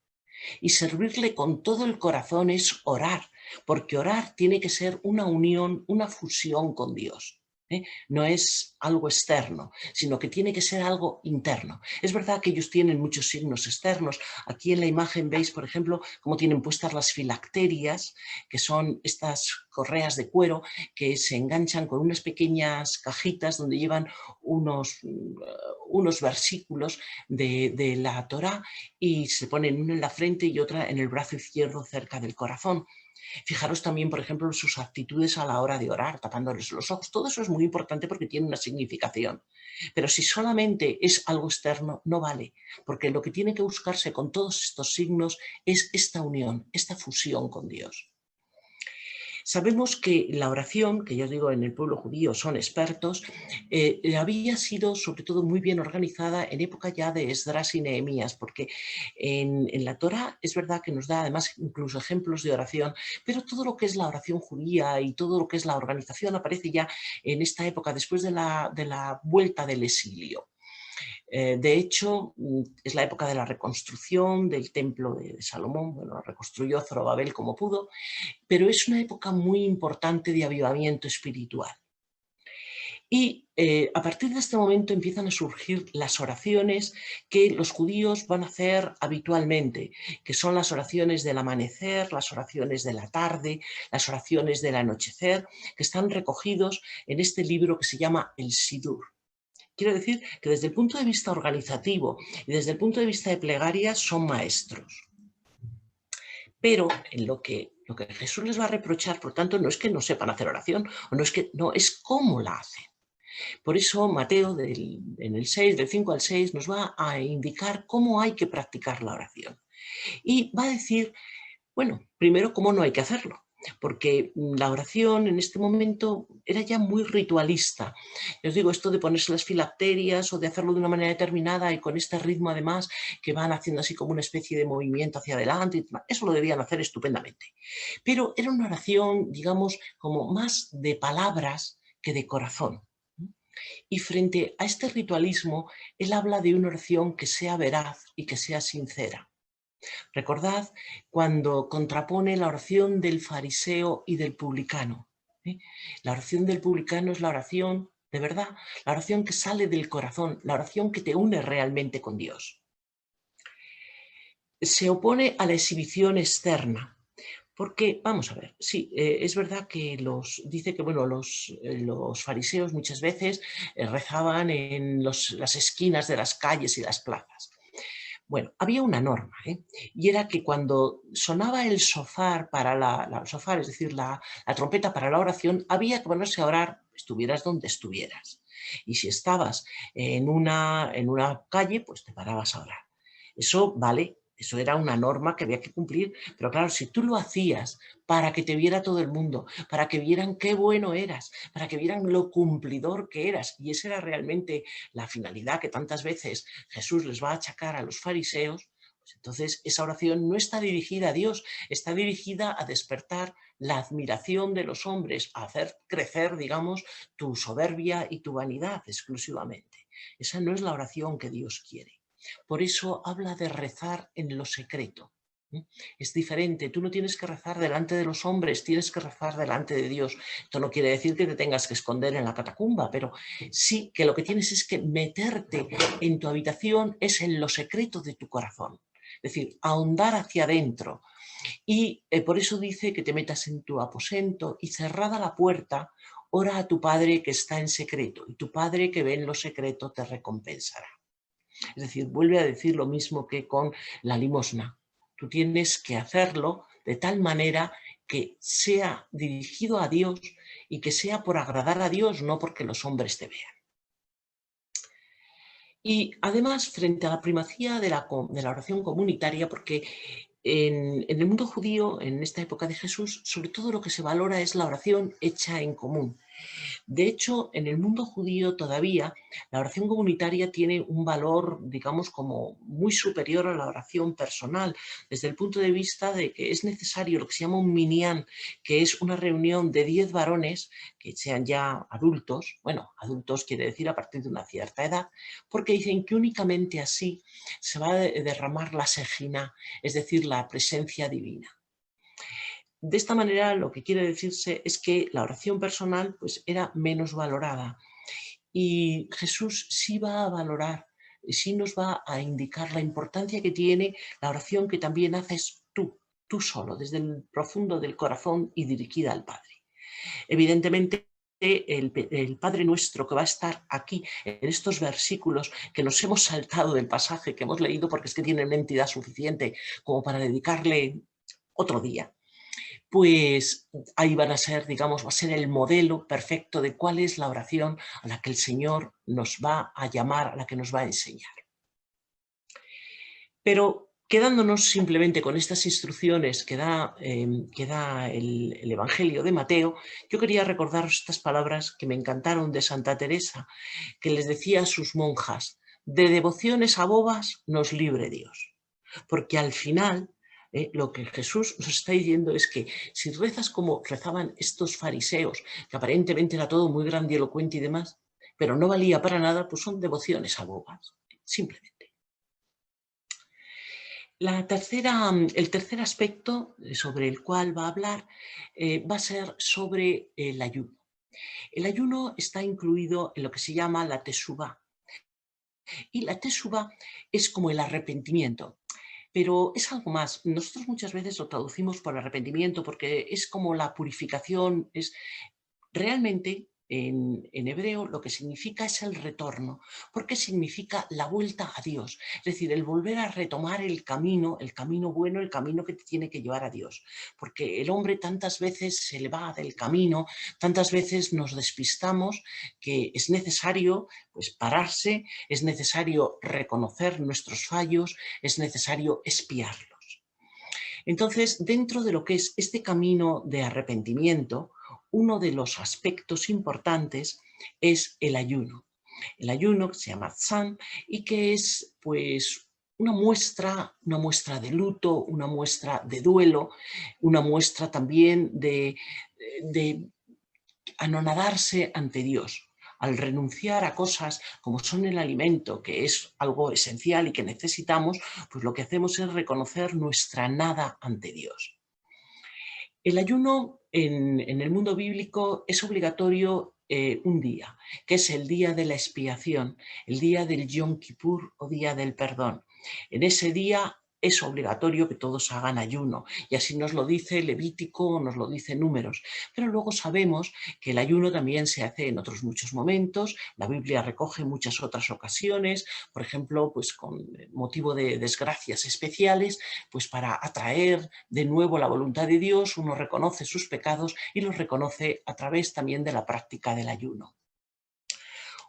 Y servirle con todo el corazón es orar, porque orar tiene que ser una unión, una fusión con Dios. No es algo externo, sino que tiene que ser algo interno. Es verdad que ellos tienen muchos signos externos. Aquí en la imagen veis, por ejemplo, cómo tienen puestas las filacterias, que son estas correas de cuero que se enganchan con unas pequeñas cajitas donde llevan unos versículos de la Torá y se ponen una en la frente y otra en el brazo izquierdo cerca del corazón. Fijaros también, por ejemplo, en sus actitudes a la hora de orar, tapándoles los ojos. Todo eso es muy importante porque tiene una significación. Pero si solamente es algo externo, no vale, porque lo que tiene que buscarse con todos estos signos es esta unión, esta fusión con Dios. Sabemos que la oración, que ya os digo en el pueblo judío son expertos, había sido sobre todo muy bien organizada en época ya de Esdras y Nehemías, porque en la Torá es verdad que nos da además incluso ejemplos de oración, pero todo lo que es la oración judía y todo lo que es la organización aparece ya en esta época después de la vuelta del exilio. De hecho, es la época de la reconstrucción del templo de Salomón. Bueno, lo reconstruyó Zorobabel como pudo, pero es una época muy importante de avivamiento espiritual. Y a partir de este momento empiezan a surgir las oraciones que los judíos van a hacer habitualmente, que son las oraciones del amanecer, las oraciones de la tarde, las oraciones del anochecer, que están recogidos en este libro que se llama el Sidur. quiero decir que desde el punto de vista organizativo y desde el punto de vista de plegaria son maestros. Pero en lo que Jesús les va a reprochar, por tanto, no es que no sepan hacer oración, o no, es cómo la hacen. Por eso Mateo, en el 6, del 5 al 6, nos va a indicar cómo hay que practicar la oración. Y va a decir, bueno, primero cómo no hay que hacerlo, porque la oración en este momento era ya muy ritualista. Os digo, esto de ponerse las filacterias o de hacerlo de una manera determinada y con este ritmo además que van haciendo así como una especie de movimiento hacia adelante, eso lo debían hacer estupendamente. Pero era una oración, digamos, como más de palabras que de corazón. Y frente a este ritualismo, él habla de una oración que sea veraz y que sea sincera. Recordad cuando contrapone la oración del fariseo y del publicano. La oración del publicano es la oración de verdad, la oración que sale del corazón, la oración que te une realmente con Dios. Se opone a la exhibición externa. Porque, vamos a ver, sí, es verdad que dice que bueno, los fariseos muchas veces rezaban en las esquinas de las calles y las plazas. Bueno, había una norma, y era que cuando sonaba el shofar es decir, la trompeta para la oración, había que ponerse a orar, estuvieras donde estuvieras. Y si estabas en una calle, pues te parabas a orar. Eso vale. Eso era una norma que había que cumplir, pero claro, si tú lo hacías para que te viera todo el mundo, para que vieran qué bueno eras, para que vieran lo cumplidor que eras, y esa era realmente la finalidad que tantas veces Jesús les va a achacar a los fariseos, pues entonces esa oración no está dirigida a Dios, está dirigida a despertar la admiración de los hombres, a hacer crecer, digamos, tu soberbia y tu vanidad exclusivamente. Esa no es la oración que Dios quiere. Por eso habla de rezar en lo secreto. Es diferente, tú no tienes que rezar delante de los hombres, tienes que rezar delante de Dios. Esto no quiere decir que te tengas que esconder en la catacumba, pero sí que lo que tienes es que meterte en tu habitación, es en lo secreto de tu corazón. Es decir, ahondar hacia adentro. Y por eso dice que te metas en tu aposento y cerrada la puerta, ora a tu Padre que está en secreto, y tu Padre que ve en lo secreto te recompensará. Es decir, vuelve a decir lo mismo que con la limosna. Tú tienes que hacerlo de tal manera que sea dirigido a Dios y que sea por agradar a Dios, no porque los hombres te vean. Y además, frente a la primacía de la oración comunitaria, porque en el mundo judío, en esta época de Jesús, sobre todo lo que se valora es la oración hecha en común. De hecho, en el mundo judío todavía la oración comunitaria tiene un valor, digamos, como muy superior a la oración personal, desde el punto de vista de que es necesario lo que se llama un minyan, que es una reunión de 10 varones que sean ya adultos, bueno, adultos quiere decir a partir de una cierta edad, porque dicen que únicamente así se va a derramar la Shejina, es decir, la presencia divina. De esta manera lo que quiere decirse es que la oración personal pues, era menos valorada y Jesús sí va a valorar, sí nos va a indicar la importancia que tiene la oración que también haces tú solo, desde el profundo del corazón y dirigida al Padre. Evidentemente, el Padre Nuestro que va a estar aquí en estos versículos que nos hemos saltado del pasaje que hemos leído porque es que tiene una entidad suficiente como para dedicarle otro día, pues ahí van a ser, digamos, va a ser el modelo perfecto de cuál es la oración a la que el Señor nos va a llamar, a la que nos va a enseñar. Pero quedándonos simplemente con estas instrucciones que da el Evangelio de Mateo, yo quería recordaros estas palabras que me encantaron de Santa Teresa, que les decía a sus monjas: de devociones a bobas nos libre Dios, porque al final lo que Jesús nos está diciendo es que si rezas como rezaban estos fariseos, que aparentemente era todo muy grandilocuente y demás, pero no valía para nada, pues son devociones a bobas, simplemente. El tercer aspecto sobre el cual va a hablar va a ser sobre el ayuno. El ayuno está incluido en lo que se llama la teshuvá. Y la teshuvá es como el arrepentimiento. Pero es algo más. Nosotros muchas veces lo traducimos por arrepentimiento porque es como la purificación. Realmente en hebreo lo que significa es el retorno, porque significa la vuelta a Dios, es decir, el volver a retomar el camino bueno, el camino que te tiene que llevar a Dios, porque el hombre tantas veces se le va del camino, tantas veces nos despistamos, que es necesario pues pararse, es necesario reconocer nuestros fallos, es necesario expiarlos. Entonces, dentro de lo que es este camino de arrepentimiento, uno de los aspectos importantes es el ayuno. El ayuno, que se llama tzam, y que es pues una muestra de luto, una muestra de duelo, una muestra también de anonadarse ante Dios. Al renunciar a cosas como son el alimento, que es algo esencial y que necesitamos, pues lo que hacemos es reconocer nuestra nada ante Dios. El ayuno en el mundo bíblico es obligatorio un día, que es el día de la expiación, el día del Yom Kippur o día del perdón. En ese día es obligatorio que todos hagan ayuno, y así nos lo dice Levítico, nos lo dice Números, pero luego sabemos que el ayuno también se hace en otros muchos momentos. La Biblia recoge muchas otras ocasiones, por ejemplo, pues con motivo de desgracias especiales, pues para atraer de nuevo la voluntad de Dios, uno reconoce sus pecados y los reconoce a través también de la práctica del ayuno.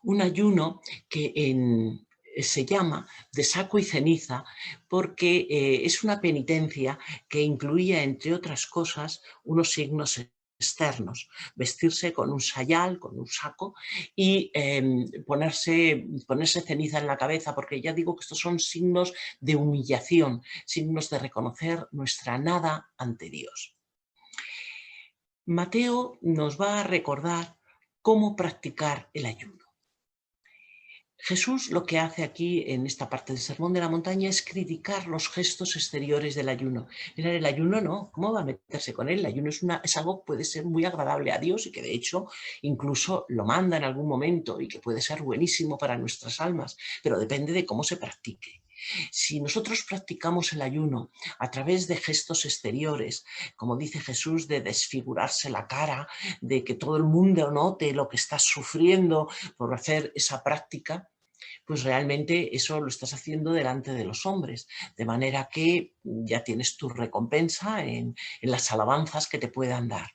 Un ayuno que se llama de saco y ceniza porque es una penitencia que incluía, entre otras cosas, unos signos externos: vestirse con un sayal, con un saco, y ponerse ceniza en la cabeza, porque ya digo que estos son signos de humillación, signos de reconocer nuestra nada ante Dios. Mateo nos va a recordar cómo practicar el ayuno. Jesús lo que hace aquí en esta parte del Sermón de la Montaña es criticar los gestos exteriores del ayuno. Mira, el ayuno no, ¿cómo va a meterse con él? El ayuno es algo que puede ser muy agradable a Dios y que de hecho incluso lo manda en algún momento y que puede ser buenísimo para nuestras almas, pero depende de cómo se practique. Si nosotros practicamos el ayuno a través de gestos exteriores, como dice Jesús, de desfigurarse la cara, de que todo el mundo note lo que estás sufriendo por hacer esa práctica, pues realmente eso lo estás haciendo delante de los hombres, de manera que ya tienes tu recompensa en las alabanzas que te puedan dar.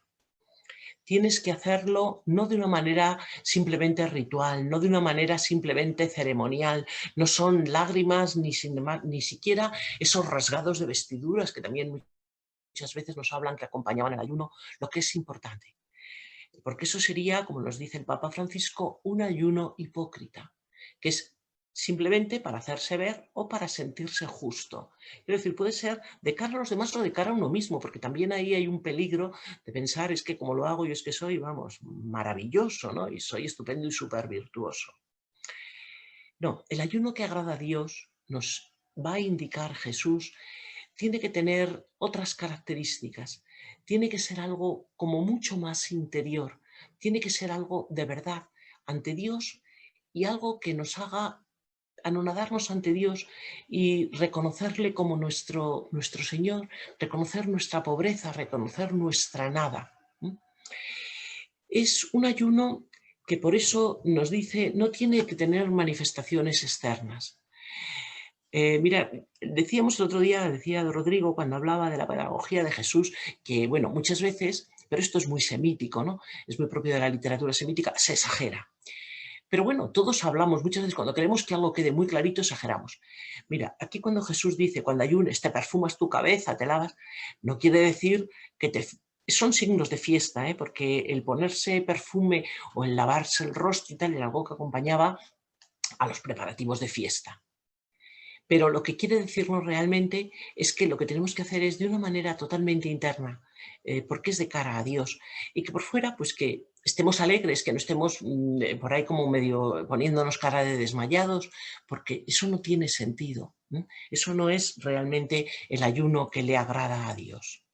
Tienes que hacerlo no de una manera simplemente ritual, no de una manera simplemente ceremonial, no son lágrimas ni siquiera esos rasgados de vestiduras que también muchas veces nos hablan que acompañaban el ayuno, lo que es importante. Porque eso sería, como nos dice el Papa Francisco, un ayuno hipócrita, que es simplemente para hacerse ver o para sentirse justo. Quiero decir, puede ser de cara a los demás o de cara a uno mismo, porque también ahí hay un peligro de pensar, es que como lo hago yo es que soy, vamos, maravilloso, ¿no? Y soy estupendo y súper virtuoso. No, el ayuno que agrada a Dios, nos va a indicar Jesús, tiene que tener otras características, tiene que ser algo como mucho más interior, tiene que ser algo de verdad ante Dios y algo que nos haga anonadarnos ante Dios y reconocerle como nuestro Señor, reconocer nuestra pobreza, reconocer nuestra nada. Es un ayuno que por eso nos dice no tiene que tener manifestaciones externas. Mira, decíamos el otro día, decía Rodrigo cuando hablaba de la pedagogía de Jesús, que bueno, muchas veces, pero esto es muy semítico, ¿no? Es muy propio de la literatura semítica, se exagera. Pero bueno, todos hablamos, muchas veces cuando queremos que algo quede muy clarito, exageramos. Mira, aquí cuando Jesús dice, cuando ayunes, te perfumas tu cabeza, te lavas, no quiere decir que son signos de fiesta, porque el ponerse perfume o el lavarse el rostro y tal era algo que acompañaba a los preparativos de fiesta. Pero lo que quiere decirnos realmente es que lo que tenemos que hacer es de una manera totalmente interna, porque es de cara a Dios. Y que por fuera, pues que estemos alegres, que no estemos por ahí como medio poniéndonos cara de desmayados, porque eso no tiene sentido. Eso no es realmente el ayuno que le agrada a Dios.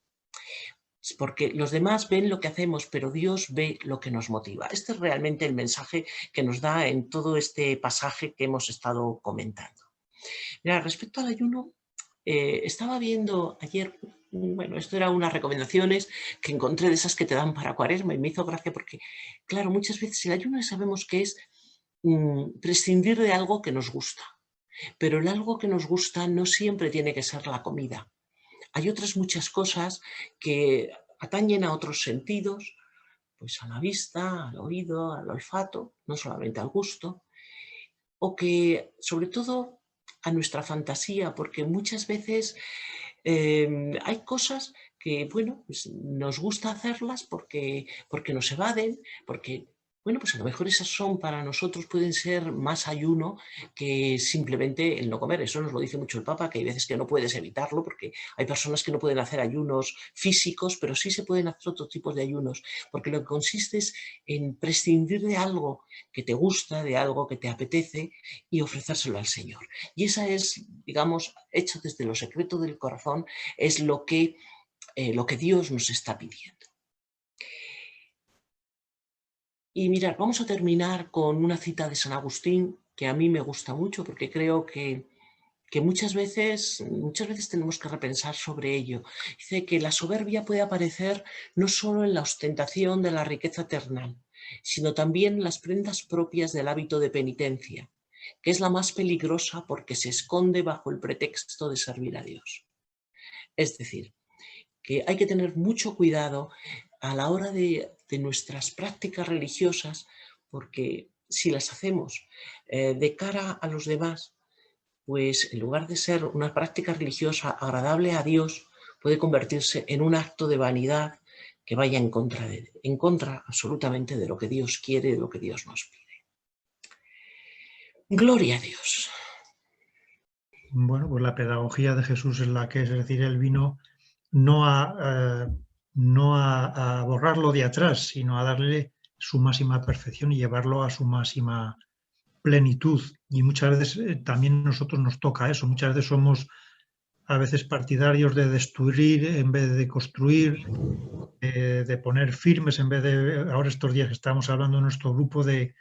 Porque los demás ven lo que hacemos, pero Dios ve lo que nos motiva. Este es realmente el mensaje que nos da en todo este pasaje que hemos estado comentando. Mira, respecto al ayuno, estaba viendo ayer bueno, esto eran unas recomendaciones que encontré de esas que te dan para Cuaresma y me hizo gracia porque, claro, muchas veces el ayuno sabemos que es prescindir de algo que nos gusta, pero el algo que nos gusta no siempre tiene que ser la comida. Hay otras muchas cosas que atañen a otros sentidos, pues a la vista, al oído, al olfato, no solamente al gusto, o que sobre todo a nuestra fantasía, porque muchas veces hay cosas que, bueno, pues nos gusta hacerlas porque nos evaden, porque, bueno, pues a lo mejor esas son para nosotros, pueden ser más ayuno que simplemente el no comer. Eso nos lo dice mucho el Papa, que hay veces que no puedes evitarlo, porque hay personas que no pueden hacer ayunos físicos, pero sí se pueden hacer otro tipo de ayunos, porque lo que consiste es en prescindir de algo que te gusta, de algo que te apetece y ofrecérselo al Señor. Y esa es, digamos, hecho desde lo secreto del corazón, es lo que Dios nos está pidiendo. Y mirad, vamos a terminar con una cita de San Agustín que a mí me gusta mucho porque creo que muchas veces tenemos que repensar sobre ello. Dice que la soberbia puede aparecer no solo en la ostentación de la riqueza terrenal, sino también en las prendas propias del hábito de penitencia, que es la más peligrosa porque se esconde bajo el pretexto de servir a Dios. Es decir, que hay que tener mucho cuidado a la hora de nuestras prácticas religiosas, porque si las hacemos de cara a los demás, pues en lugar de ser una práctica religiosa agradable a Dios, puede convertirse en un acto de vanidad que vaya en contra absolutamente de lo que Dios quiere, de lo que Dios nos pide. Gloria a Dios. Bueno, pues la pedagogía de Jesús es la que es decir, Él vino no a borrarlo de atrás, sino a darle su máxima perfección y llevarlo a su máxima plenitud. Y muchas veces también a nosotros nos toca eso. Muchas veces somos a veces partidarios de destruir en vez de construir, de poner firmes en vez de, ahora estos días que estamos hablando en nuestro grupo de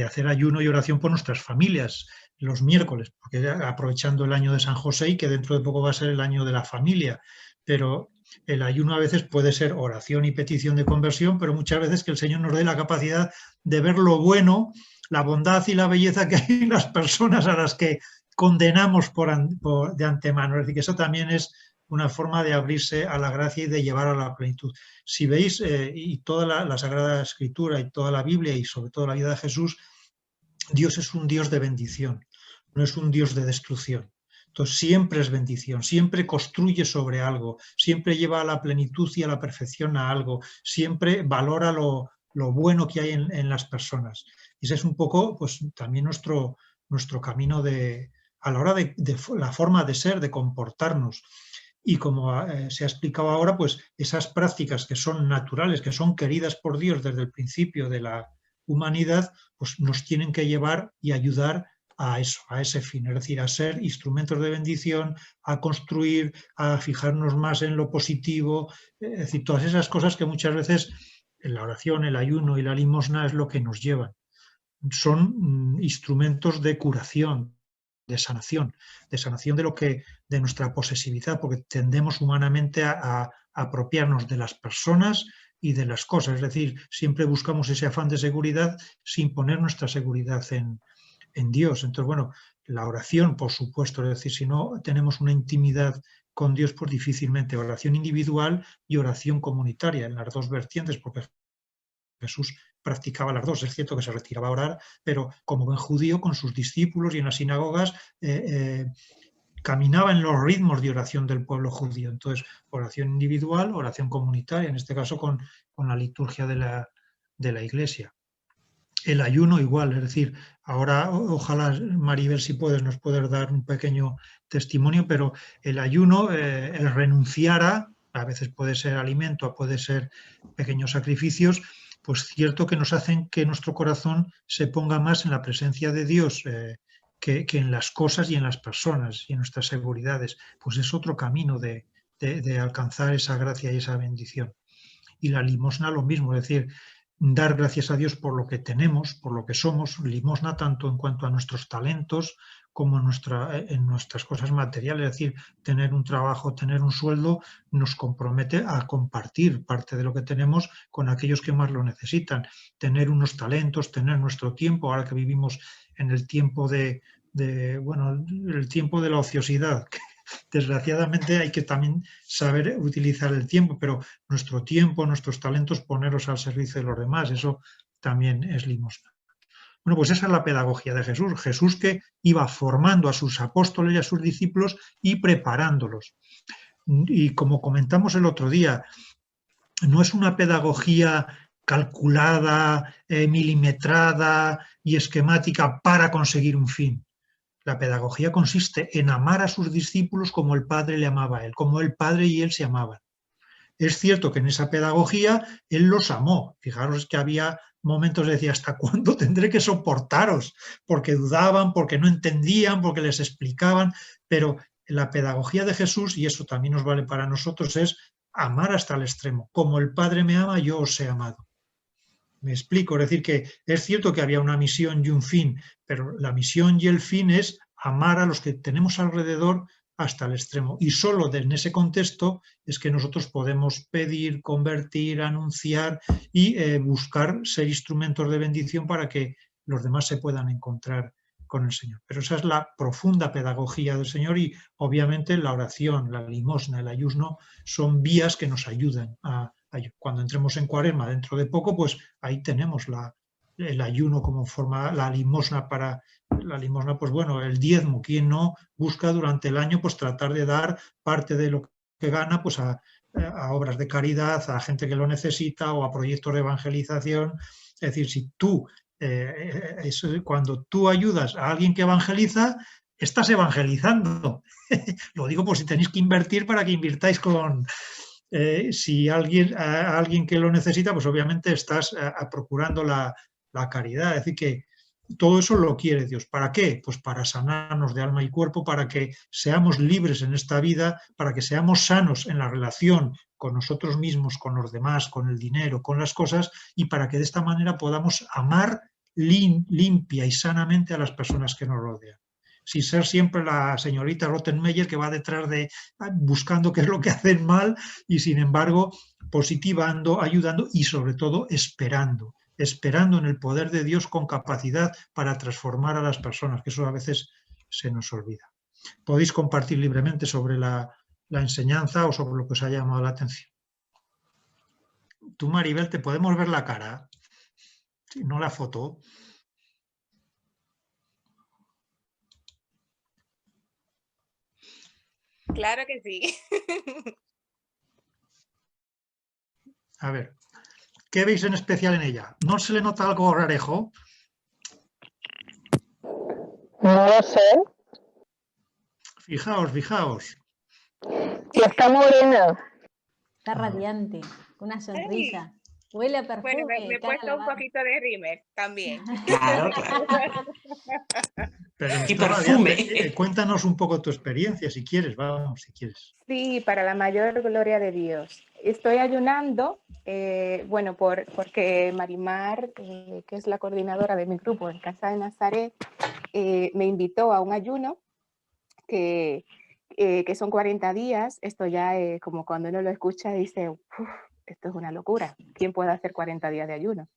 hacer ayuno y oración por nuestras familias los miércoles, porque aprovechando el año de San José y que dentro de poco va a ser el año de la familia, pero el ayuno a veces puede ser oración y petición de conversión, pero muchas veces que el Señor nos dé la capacidad de ver lo bueno, la bondad y la belleza que hay en las personas a las que condenamos de antemano. Es decir, que eso también es una forma de abrirse a la gracia y de llevar a la plenitud. Si veis, y toda la Sagrada Escritura y toda la Biblia y sobre todo la vida de Jesús, Dios es un Dios de bendición, no es un Dios de destrucción. Entonces siempre es bendición, siempre construye sobre algo, siempre lleva a la plenitud y a la perfección a algo, siempre valora lo bueno que hay en las personas. Y ese es un poco pues, también nuestro camino a la hora de la forma de ser, de comportarnos. Y como se ha explicado ahora, pues esas prácticas que son naturales, que son queridas por Dios desde el principio de la humanidad, pues nos tienen que llevar y ayudar a eso, a ese fin, es decir, a ser instrumentos de bendición, a construir, a fijarnos más en lo positivo, es decir, todas esas cosas que muchas veces en la oración, el ayuno y la limosna es lo que nos llevan. Son instrumentos de curación, de sanación de nuestra posesividad, porque tendemos humanamente a apropiarnos de las personas y de las cosas, es decir, siempre buscamos ese afán de seguridad sin poner nuestra seguridad en Dios. Entonces, bueno, la oración, por supuesto, es decir, si no tenemos una intimidad con Dios, pues difícilmente, oración individual y oración comunitaria, en las dos vertientes, porque Jesús practicaba las dos. Es cierto que se retiraba a orar, pero como buen judío, con sus discípulos y en las sinagogas, caminaba en los ritmos de oración del pueblo judío. Entonces, oración individual, oración comunitaria, en este caso con la liturgia de la Iglesia. El ayuno igual, es decir, ahora ojalá, Maribel, si puedes, nos puedes dar un pequeño testimonio, pero el ayuno, el renunciar a veces puede ser alimento, puede ser pequeños sacrificios, pues cierto que nos hacen que nuestro corazón se ponga más en la presencia de Dios que en las cosas y en las personas y en nuestras seguridades. Pues es otro camino de alcanzar esa gracia y esa bendición. Y la limosna lo mismo, es decir, dar gracias a Dios por lo que tenemos, por lo que somos, limosna tanto en cuanto a nuestros talentos como en nuestras cosas materiales. Es decir, tener un trabajo, tener un sueldo, nos compromete a compartir parte de lo que tenemos con aquellos que más lo necesitan. Tener unos talentos, tener nuestro tiempo, ahora que vivimos en el tiempo el tiempo de la ociosidad. Desgraciadamente hay que también saber utilizar el tiempo, pero nuestro tiempo, nuestros talentos, ponerlos al servicio de los demás, eso también es limosna. Bueno, pues esa es la pedagogía de Jesús. Jesús que iba formando a sus apóstoles y a sus discípulos y preparándolos. Y como comentamos el otro día, no es una pedagogía calculada, milimetrada y esquemática para conseguir un fin. La pedagogía consiste en amar a sus discípulos como el Padre le amaba a él, como el Padre y él se amaban. Es cierto que en esa pedagogía él los amó. Fijaros que había momentos de decir, ¿hasta cuándo tendré que soportaros? Porque dudaban, porque no entendían, porque les explicaban, pero la pedagogía de Jesús, y eso también nos vale para nosotros, es amar hasta el extremo. Como el Padre me ama, yo os he amado. Me explico, es decir, que es cierto que había una misión y un fin, pero la misión y el fin es amar a los que tenemos alrededor hasta el extremo. Y solo en ese contexto es que nosotros podemos pedir, convertir, anunciar y buscar ser instrumentos de bendición para que los demás se puedan encontrar con el Señor. Pero esa es la profunda pedagogía del Señor y obviamente la oración, la limosna, el ayuno son vías que nos ayudan a cuando entremos en Cuaresma dentro de poco, pues ahí tenemos el ayuno como forma, la limosna, pues bueno, el diezmo. ¿Quién no busca durante el año pues tratar de dar parte de lo que gana pues a obras de caridad, a gente que lo necesita o a proyectos de evangelización? Es decir, si tú, cuando tú ayudas a alguien que evangeliza, estás evangelizando. Lo digo por si tenéis que invertir para que invirtáis con... si alguien que lo necesita, pues obviamente estás procurando la caridad. Es decir, que todo eso lo quiere Dios. ¿Para qué? Pues para sanarnos de alma y cuerpo, para que seamos libres en esta vida, para que seamos sanos en la relación con nosotros mismos, con los demás, con el dinero, con las cosas, y para que de esta manera podamos amar limpia y sanamente a las personas que nos rodean. Sin ser siempre la señorita Rottenmeier que va detrás de buscando qué es lo que hacen mal y sin embargo positivando, ayudando y sobre todo esperando en el poder de Dios con capacidad para transformar a las personas, que eso a veces se nos olvida. Podéis compartir libremente sobre la enseñanza o sobre lo que os haya llamado la atención. Tú, Maribel, ¿te podemos ver la cara? Sí, no la foto. Claro que sí. A ver, ¿qué veis en especial en ella? ¿No se le nota algo rarejo? No lo sé. Fijaos. Y está morena. Está radiante, una sonrisa. Huele a perfume. Bueno, me he puesto un poquito de rímel también. Claro. Pero y perfume. Cuéntanos un poco tu experiencia, si quieres, vamos, si quieres. Sí, para la mayor gloria de Dios. Estoy ayunando, porque Marimar, que es la coordinadora de mi grupo en Casa de Nazaret, me invitó a un ayuno que son 40 días. Esto ya, como cuando uno lo escucha, dice, esto es una locura. ¿Quién puede hacer 40 días de ayuno?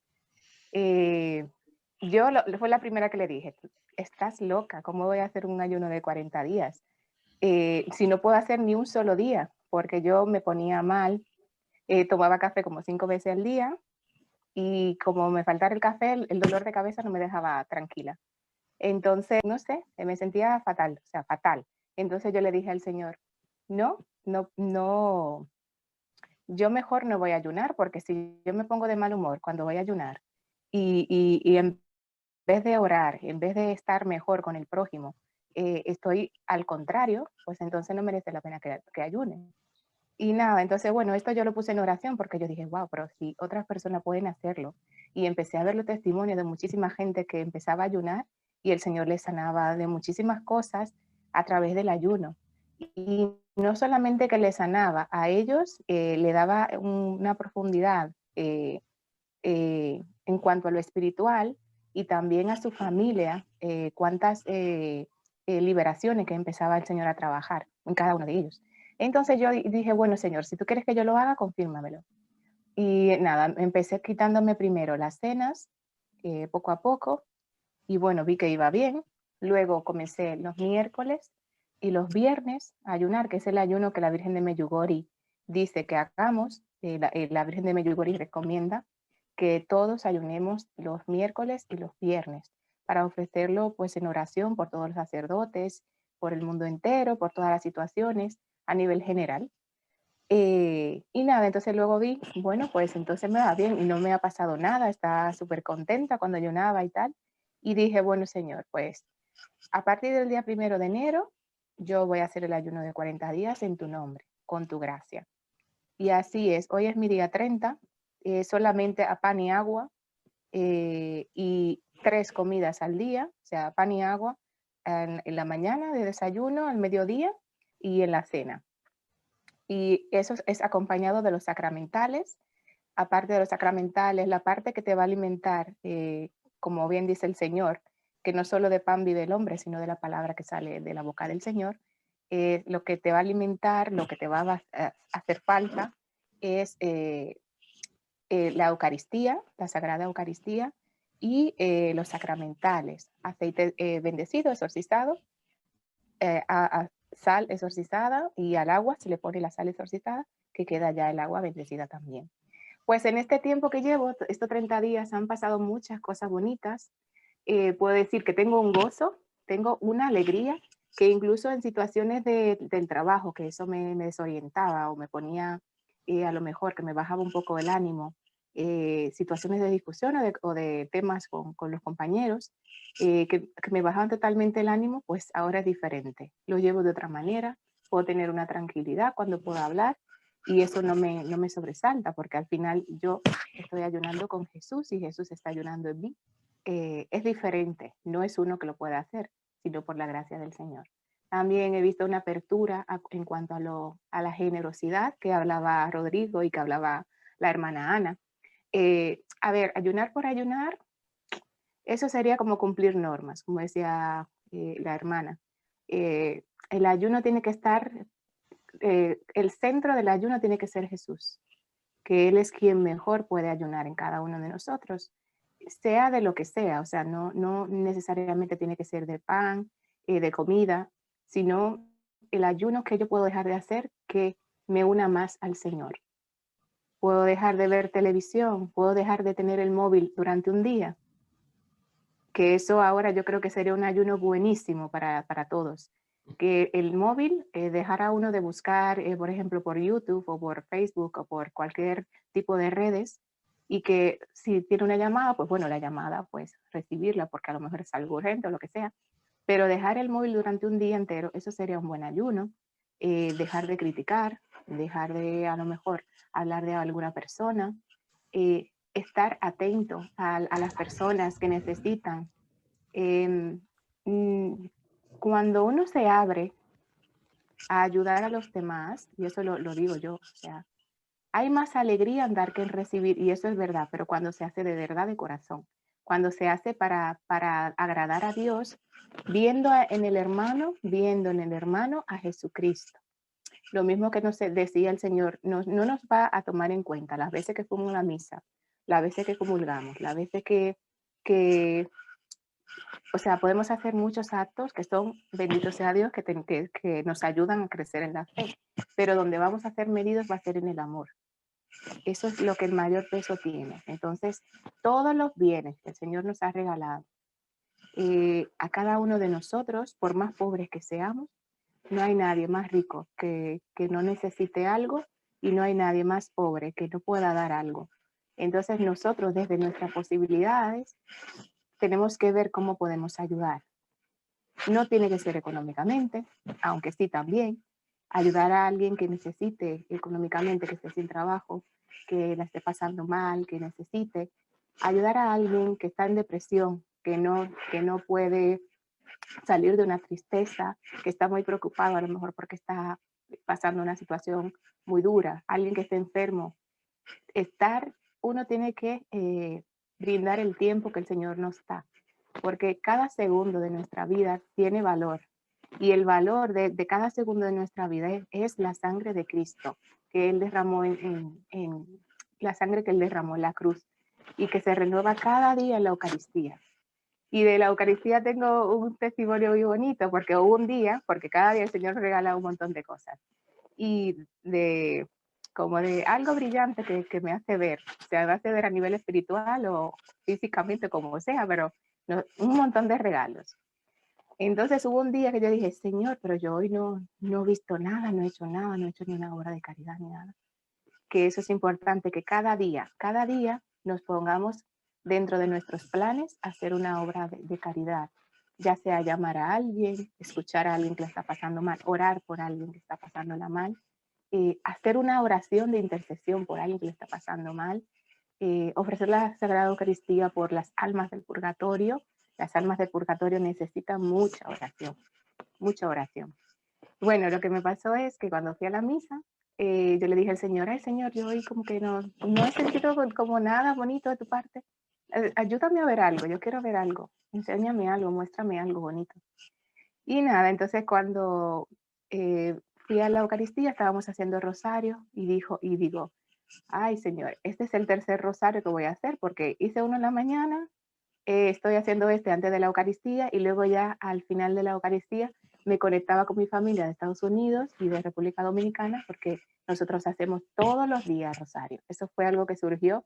Fue la primera que le dije, estás loca, ¿cómo voy a hacer un ayuno de 40 días? Si no puedo hacer ni un solo día, porque yo me ponía mal, tomaba café como 5 veces al día y como me faltara el café, el dolor de cabeza no me dejaba tranquila. Entonces, no sé, me sentía fatal, o sea, fatal. Entonces yo le dije al Señor, no, yo mejor no voy a ayunar, porque si yo me pongo de mal humor cuando voy a ayunar y en vez de orar, en vez de estar mejor con el prójimo, estoy al contrario, pues entonces no merece la pena que ayune. Y nada, entonces, bueno, esto yo lo puse en oración porque yo dije, wow, pero si otras personas pueden hacerlo. Y empecé a ver los testimonios de muchísima gente que empezaba a ayunar y el Señor les sanaba de muchísimas cosas a través del ayuno. Y no solamente que les sanaba, a ellos le daba una profundidad en cuanto a lo espiritual y también a su familia, cuántas liberaciones que empezaba el Señor a trabajar en cada uno de ellos. Entonces yo dije, bueno, Señor, si tú quieres que yo lo haga, confírmamelo. Y nada, empecé quitándome primero las cenas, poco a poco, y bueno, vi que iba bien. Luego comencé los miércoles y los viernes a ayunar, que es el ayuno que la Virgen de Medjugorje dice que hagamos. La Virgen de Medjugorje recomienda que todos ayunemos los miércoles y los viernes para ofrecerlo pues en oración por todos los sacerdotes, por el mundo entero, por todas las situaciones a nivel general. Y nada, entonces luego vi, bueno, pues entonces me va bien y no me ha pasado nada, estaba súper contenta cuando ayunaba y tal. Y dije, bueno, Señor, pues a partir del día 1 de enero, yo voy a hacer el ayuno de 40 días en tu nombre, con tu gracia. Y así es, hoy es mi día 30, solamente a pan y agua y 3 comidas al día, o sea, pan y agua en la mañana de desayuno, al mediodía y en la cena. Y eso es acompañado de los sacramentales. Aparte de los sacramentales, la parte que te va a alimentar, como bien dice el Señor, que no solo de pan vive el hombre, sino de la palabra que sale de la boca del Señor, lo que te va a alimentar, lo que te va a hacer falta es la Eucaristía, la Sagrada Eucaristía, y los sacramentales, aceite bendecido, exorcizado, a sal exorcizada, y al agua se le pone la sal exorcizada, que queda ya el agua bendecida también. Pues en este tiempo que llevo, estos 30 días, han pasado muchas cosas bonitas. Puedo decir que tengo un gozo, tengo una alegría, que incluso en situaciones del trabajo, que eso me desorientaba o me ponía a lo mejor que me bajaba un poco el ánimo, situaciones de discusión o de temas con los compañeros, que me bajaban totalmente el ánimo, pues ahora es diferente. Lo llevo de otra manera, puedo tener una tranquilidad cuando puedo hablar y eso no me sobresalta porque al final yo estoy ayunando con Jesús y Jesús está ayunando en mí. Es diferente, no es uno que lo pueda hacer, sino por la gracia del Señor. También he visto una apertura en cuanto a la generosidad que hablaba Rodrigo y que hablaba la hermana Ana. A ver, ayunar por ayunar, eso sería como cumplir normas, como decía la hermana. El ayuno tiene que estar, el centro del ayuno tiene que ser Jesús, que Él es quien mejor puede ayunar en cada uno de nosotros, sea de lo que sea, o sea, no necesariamente tiene que ser de pan, de comida, sino el ayuno que yo puedo dejar de hacer que me una más al Señor. Puedo dejar de ver televisión, puedo dejar de tener el móvil durante un día, que eso ahora yo creo que sería un ayuno buenísimo para todos. Que el móvil dejara uno de buscar, por ejemplo, por YouTube o por Facebook o por cualquier tipo de redes, y que si tiene una llamada, pues bueno, la llamada, pues recibirla porque a lo mejor es algo urgente o lo que sea, pero dejar el móvil durante un día entero, eso sería un buen ayuno. Dejar de criticar, dejar de a lo mejor hablar de alguna persona, estar atento a las personas que necesitan. Cuando uno se abre a ayudar a los demás, y eso lo digo yo, o sea, hay más alegría en dar que en recibir, y eso es verdad, pero cuando se hace de verdad, de corazón, cuando se hace para agradar a Dios, viendo en el hermano a Jesucristo. Lo mismo que nos decía el Señor, no nos va a tomar en cuenta las veces que fuimos a la misa, las veces que comulgamos, las veces que o sea, podemos hacer muchos actos que son, bendito sea Dios, que nos ayudan a crecer en la fe, pero donde vamos a ser medidos va a ser en el amor. Eso es lo que el mayor peso tiene. Entonces, todos los bienes que el Señor nos ha regalado, a cada uno de nosotros, por más pobres que seamos, no hay nadie más rico que no necesite algo, y no hay nadie más pobre que no pueda dar algo. Entonces, nosotros desde nuestras posibilidades tenemos que ver cómo podemos ayudar. No tiene que ser económicamente, aunque sí también. Ayudar a alguien que necesite económicamente, que esté sin trabajo, que la esté pasando mal, que necesite. Ayudar a alguien que está en depresión, que no puede salir de una tristeza, que está muy preocupado a lo mejor porque está pasando una situación muy dura. Alguien que esté enfermo. Estar uno tiene que brindar el tiempo que el Señor nos da, porque cada segundo de nuestra vida tiene valor. Y el valor de cada segundo de nuestra vida es la sangre de Cristo, que Él derramó la sangre que Él derramó en la cruz y que se renueva cada día en la Eucaristía. Y de la Eucaristía tengo un testimonio muy bonito, porque hubo un día, porque cada día el Señor regala un montón de cosas, y como de algo brillante que me hace ver, o sea, me hace ver a nivel espiritual o físicamente, como sea, pero no, un montón de regalos. Entonces hubo un día que yo dije, Señor, pero yo hoy no he visto nada, no he hecho nada, no he hecho ni una obra de caridad ni nada. Que eso es importante, que cada día nos pongamos dentro de nuestros planes a hacer una obra de caridad, ya sea llamar a alguien, escuchar a alguien que la está pasando mal, orar por alguien que está pasándola mal, hacer una oración de intercesión por alguien que le está pasando mal, ofrecer la Sagrada Eucaristía por las almas del purgatorio. Las almas del purgatorio necesitan mucha oración, mucha oración. Bueno, lo que me pasó es que cuando fui a la misa, yo le dije al Señor, ay Señor, yo hoy como que no he sentido como nada bonito de tu parte. Ayúdame a ver algo, yo quiero ver algo. Enséñame algo, muéstrame algo bonito. Y nada, entonces cuando fui a la Eucaristía, estábamos haciendo rosario y digo, ay Señor, este es el tercer rosario que voy a hacer, porque hice uno en la mañana, estoy haciendo este antes de la Eucaristía, y luego ya al final de la Eucaristía me conectaba con mi familia de Estados Unidos y de República Dominicana, porque nosotros hacemos todos los días rosario. Eso fue algo que surgió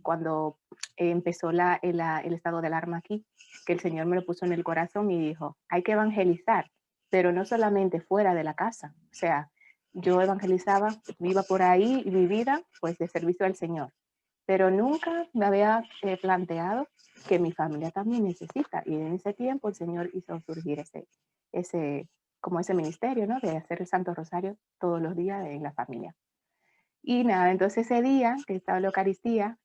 cuando empezó el estado de alarma aquí, que el Señor me lo puso en el corazón y dijo, hay que evangelizar, pero no solamente fuera de la casa. O sea, yo evangelizaba, iba por ahí y mi vida pues de servicio al Señor, pero nunca me había planteado que mi familia también necesita, y en ese tiempo el Señor hizo surgir ese ministerio, ¿no? De hacer el Santo Rosario todos los días en la familia. Y nada, entonces ese día que estaba en la Eucaristía,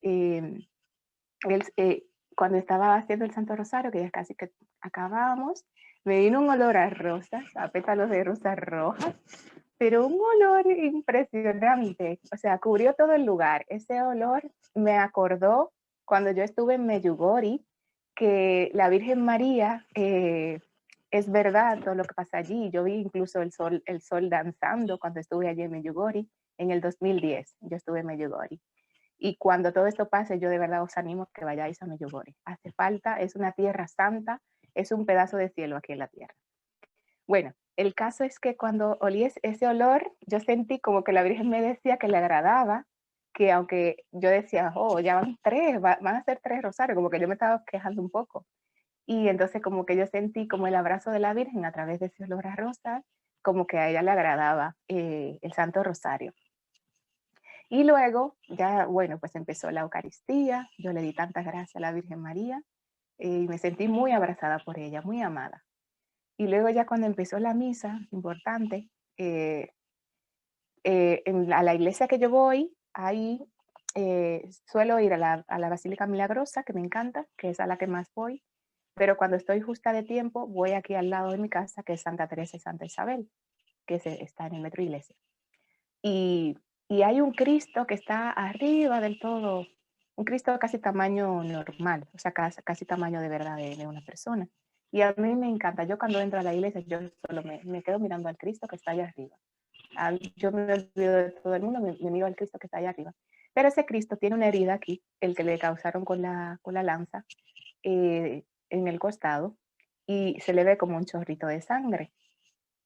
cuando estaba haciendo el Santo Rosario, que ya casi que acabábamos, me vino un olor a rosas, a pétalos de rosas rojas, pero un olor impresionante, o sea, cubrió todo el lugar. Ese olor me acordó cuando yo estuve en Medjugorje, que la Virgen María, es verdad todo lo que pasa allí. Yo vi incluso el sol danzando cuando estuve allí en Medjugorje en el 2010. Yo estuve en Medjugorje. Y cuando todo esto pase, yo de verdad os animo a que vayáis a Medjugorje. Hace falta, es una tierra santa, es un pedazo de cielo aquí en la tierra. Bueno, el caso es que cuando olí ese olor, yo sentí como que la Virgen me decía que le agradaba, que aunque yo decía, oh, ya van van a ser 3 rosarios, como que yo me estaba quejando un poco. Y entonces como que yo sentí como el abrazo de la Virgen a través de ese olor a rosas, como que a ella le agradaba el Santo Rosario. Y luego, ya, bueno, pues empezó la Eucaristía, yo le di tantas gracias a la Virgen María y me sentí muy abrazada por ella, muy amada. Y luego ya cuando empezó la misa, importante, a la iglesia que yo voy, ahí suelo ir a la Basílica Milagrosa, que me encanta, que es a la que más voy, pero cuando estoy justa de tiempo, voy aquí al lado de mi casa, que es Santa Teresa y Santa Isabel, que está en el Metro Iglesia. Y hay un Cristo que está arriba del todo, un Cristo casi tamaño normal, o sea, casi tamaño de verdad de una persona. Y a mí me encanta, yo cuando entro a la iglesia, yo solo me quedo mirando al Cristo que está allá arriba. Yo me olvido de todo el mundo, me miro al Cristo que está allá arriba. Pero ese Cristo tiene una herida aquí, el que le causaron con la lanza, en el costado, y se le ve como un chorrito de sangre.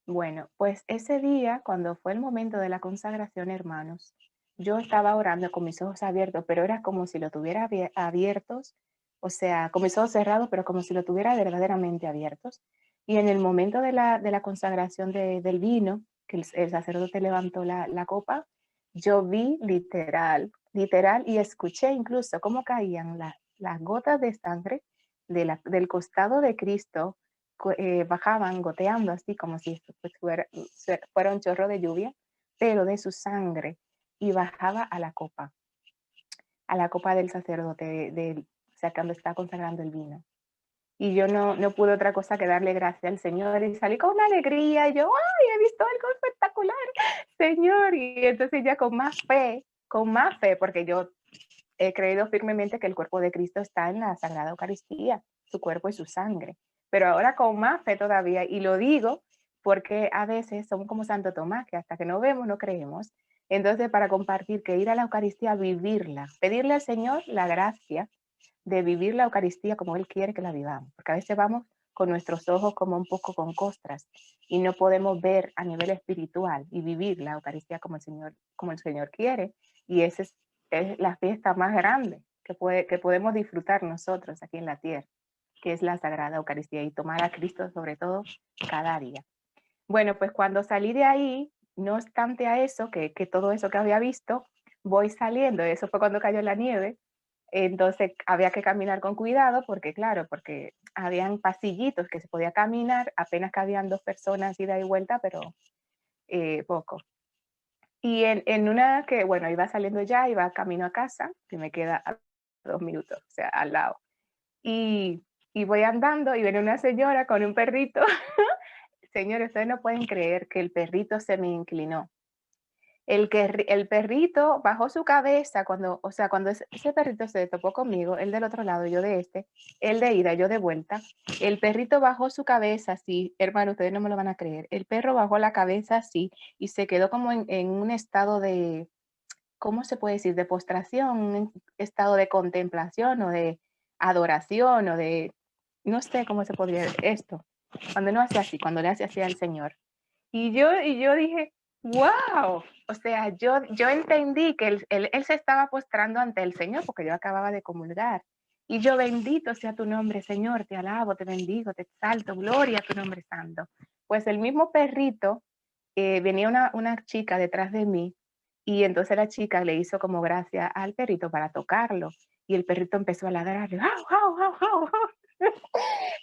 Bueno, pues ese día, cuando fue el momento de la consagración, hermanos, yo estaba orando con mis ojos abiertos, pero era como si lo tuviera abiertos, o sea, con mis ojos cerrados, pero como si lo tuviera verdaderamente abiertos. Y en el momento de la consagración del vino, que el sacerdote levantó la copa, yo vi literal, y escuché incluso cómo caían las gotas de sangre del costado de Cristo, bajaban goteando así como si esto fuera un chorro de lluvia, pero de su sangre, y bajaba a la copa del sacerdote, o sea, cuando está consagrando el vino. Y yo no pude otra cosa que darle gracias al Señor, y salí con una alegría, y yo, ¡ay, he visto algo espectacular, Señor! Y entonces ya con más fe, porque yo he creído firmemente que el cuerpo de Cristo está en la Sagrada Eucaristía, su cuerpo y su sangre. Pero ahora con más fe todavía, y lo digo porque a veces somos como Santo Tomás, que hasta que no vemos no creemos. Entonces, para compartir, que ir a la Eucaristía, vivirla, pedirle al Señor la gracia de vivir la Eucaristía como Él quiere que la vivamos, porque a veces vamos con nuestros ojos como un poco con costras y no podemos ver a nivel espiritual y vivir la Eucaristía como el Señor quiere, y esa es la fiesta más grande que podemos disfrutar nosotros aquí en la tierra, que es la Sagrada Eucaristía, y tomar a Cristo sobre todo cada día. Bueno, pues cuando salí de ahí, no obstante a eso, que todo eso que había visto, voy saliendo, eso fue cuando cayó la nieve, entonces había que caminar con cuidado porque, claro, porque habían pasillitos que se podía caminar, apenas cabían 2 personas ida y vuelta, pero poco. Y en una que, bueno, iba saliendo ya, iba camino a casa, que me queda a 2 minutos, o sea, al lado. Y voy andando y viene una señora con un perrito. Señores, ustedes no pueden creer que el perrito se me inclinó. El perrito bajó su cabeza cuando ese perrito se topó conmigo, él del otro lado, yo de este, él de ida, yo de vuelta. El perrito bajó su cabeza así, hermano, ustedes no me lo van a creer. El perro bajó la cabeza así y se quedó como en un estado de, ¿cómo se puede decir? De postración, un estado de contemplación o de adoración o de, no sé cómo se podría esto. Cuando no hace así, cuando le hace así al Señor. Y yo dije, wow, o sea, yo entendí que él se estaba postrando ante el Señor porque yo acababa de comulgar. Y yo, bendito sea tu nombre, Señor, te alabo, te bendigo, te exalto, gloria a tu nombre santo. Pues el mismo perrito, venía una chica detrás de mí y entonces la chica le hizo como gracia al perrito para tocarlo y el perrito empezó a ladrar.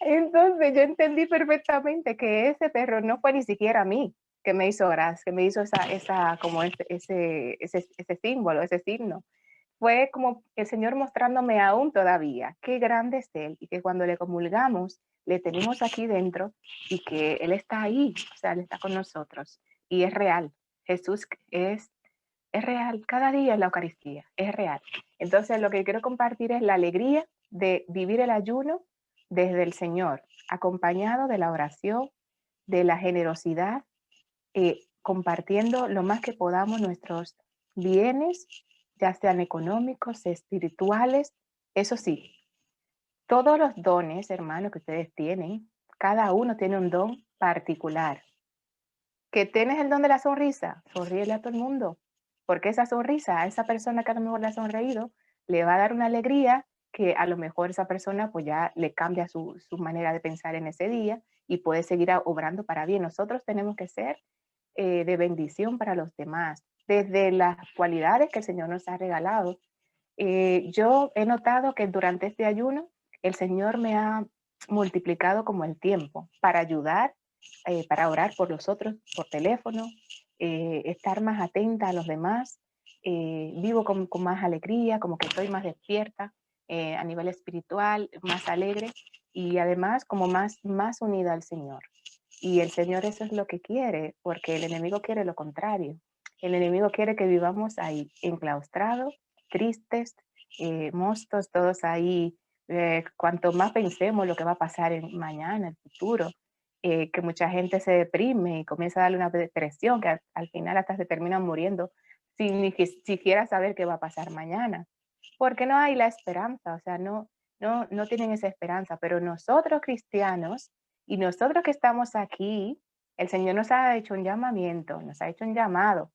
Entonces yo entendí perfectamente que ese perro no fue ni siquiera a mí que me hizo gracia, que me hizo como ese símbolo, ese signo. Fue como el Señor mostrándome aún todavía qué grande es Él y que cuando le comulgamos, le tenemos aquí dentro y que Él está ahí, o sea, Él está con nosotros y es real. Jesús es real, cada día en la Eucaristía, es real. Entonces lo que quiero compartir es la alegría de vivir el ayuno desde el Señor, acompañado de la oración, de la generosidad, compartiendo lo más que podamos nuestros bienes, ya sean económicos, espirituales. Eso sí, todos los dones, hermano, que ustedes tienen, cada uno tiene un don particular. Que tienes el don de la sonrisa, sonríele a todo el mundo, porque esa sonrisa a esa persona que a lo mejor le ha sonreído, le va a dar una alegría que a lo mejor esa persona pues ya le cambia su manera de pensar en ese día y puede seguir obrando para bien. Nosotros tenemos que ser de bendición para los demás, desde las cualidades que el Señor nos ha regalado. Yo he notado que durante este ayuno el Señor me ha multiplicado como el tiempo para ayudar, para orar por los otros por teléfono, estar más atenta a los demás, vivo con más alegría, como que estoy más despierta a nivel espiritual, más alegre y además como más unida al Señor. Y el Señor eso es lo que quiere, porque el enemigo quiere lo contrario. El enemigo quiere que vivamos ahí enclaustrados, tristes, mostos, todos ahí. Cuanto más pensemos lo que va a pasar mañana, el futuro, que mucha gente se deprime y comienza a darle una depresión que al final hasta se terminan muriendo sin ni siquiera saber qué va a pasar mañana. Porque no hay la esperanza, o sea, no tienen esa esperanza. Pero nosotros cristianos y nosotros que estamos aquí, el Señor nos ha hecho un llamamiento, nos ha hecho un llamado.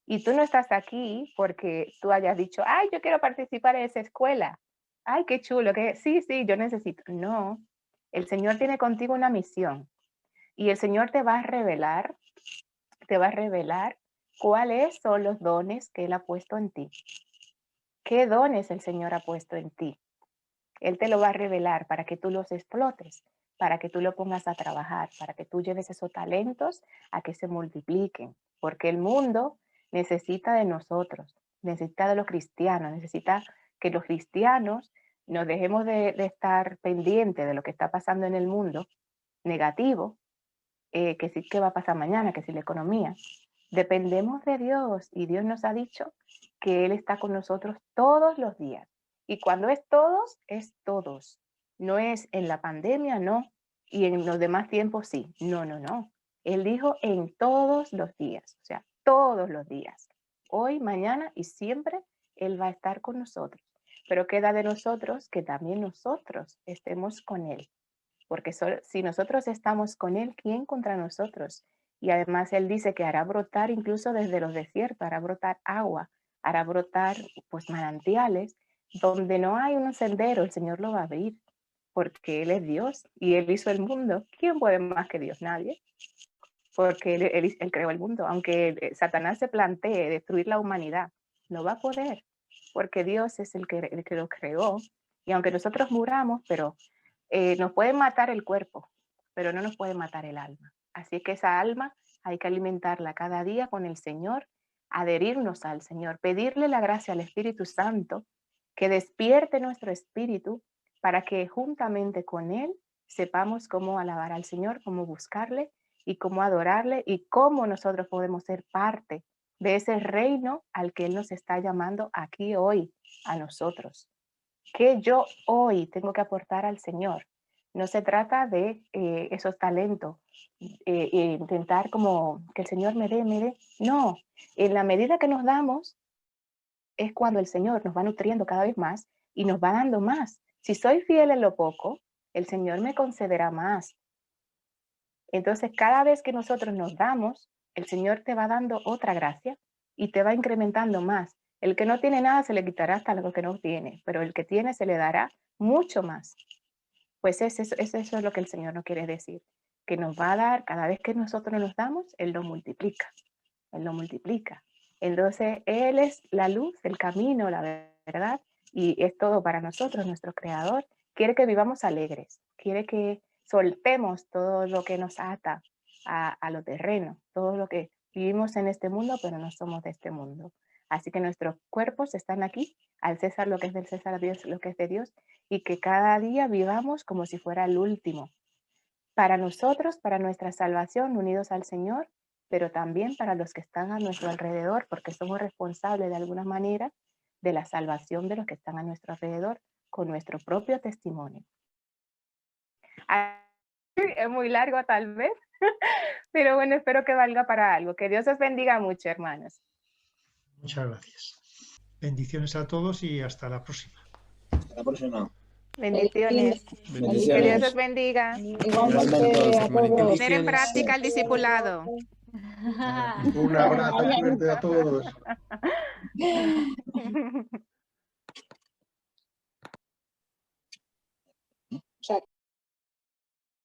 Y tú no estás aquí porque tú hayas dicho, ay, yo quiero participar en esa escuela. Ay, qué chulo, que sí, yo necesito. No, el Señor tiene contigo una misión y el Señor te va a revelar cuáles son los dones que Él ha puesto en ti. ¿Qué dones el Señor ha puesto en ti? Él te lo va a revelar para que tú los explotes, para que tú lo pongas a trabajar, para que tú lleves esos talentos a que se multipliquen, porque el mundo necesita de nosotros, necesita de los cristianos, necesita que los cristianos nos dejemos de estar pendientes de lo que está pasando en el mundo negativo, que sí, qué va a pasar mañana, que si la economía. Dependemos de Dios y Dios nos ha dicho que Él está con nosotros todos los días. Y cuando es todos. No es en la pandemia, no. Y en los demás tiempos, sí. No. Él dijo en todos los días. O sea, todos los días. Hoy, mañana y siempre Él va a estar con nosotros. Pero queda de nosotros que también nosotros estemos con Él. Porque si nosotros estamos con Él, ¿quién contra nosotros? Y además Él dice que hará brotar incluso desde los desiertos, hará brotar agua, hará brotar pues manantiales. Donde no hay un sendero, el Señor lo va a abrir, porque Él es Dios y Él hizo el mundo. ¿Quién puede más que Dios? Nadie. Porque Él creó el mundo. Aunque Satanás se plantee destruir la humanidad, no va a poder, porque Dios es el que lo creó. Y aunque nosotros muramos, pero nos puede matar el cuerpo, pero no nos puede matar el alma. Así que esa alma hay que alimentarla cada día con el Señor, adherirnos al Señor, pedirle la gracia al Espíritu Santo, que despierte nuestro espíritu para que juntamente con Él sepamos cómo alabar al Señor, cómo buscarle y cómo adorarle y cómo nosotros podemos ser parte de ese reino al que Él nos está llamando aquí hoy a nosotros. ¿Qué yo hoy tengo que aportar al Señor? No se trata de esos talentos, intentar como que el Señor me dé. No, en la medida que nos damos es cuando el Señor nos va nutriendo cada vez más y nos va dando más. Si soy fiel en lo poco, el Señor me concederá más. Entonces, cada vez que nosotros nos damos, el Señor te va dando otra gracia y te va incrementando más. El que no tiene nada se le quitará hasta lo que no tiene, pero el que tiene se le dará mucho más. Pues eso es lo que el Señor nos quiere decir, que nos va a dar, cada vez que nosotros nos damos, Él lo multiplica. Él lo multiplica. Entonces, Él es la luz, el camino, la verdad, y es todo para nosotros, nuestro Creador. Quiere que vivamos alegres, quiere que soltemos todo lo que nos ata a lo terreno, todo lo que vivimos en este mundo, pero no somos de este mundo. Así que nuestros cuerpos están aquí, al César lo que es del César, a Dios lo que es de Dios, y que cada día vivamos como si fuera el último. Para nosotros, para nuestra salvación, unidos al Señor, pero también para los que están a nuestro alrededor, porque somos responsables de alguna manera de la salvación de los que están a nuestro alrededor con nuestro propio testimonio. Es muy largo tal vez, pero bueno, espero que valga para algo. Que Dios os bendiga mucho, hermanos. Muchas gracias. Bendiciones a todos y hasta la próxima. Hasta la próxima. Bendiciones. Que Dios os bendiga. Poner en práctica el discipulado. Un abrazo fuerte a todos.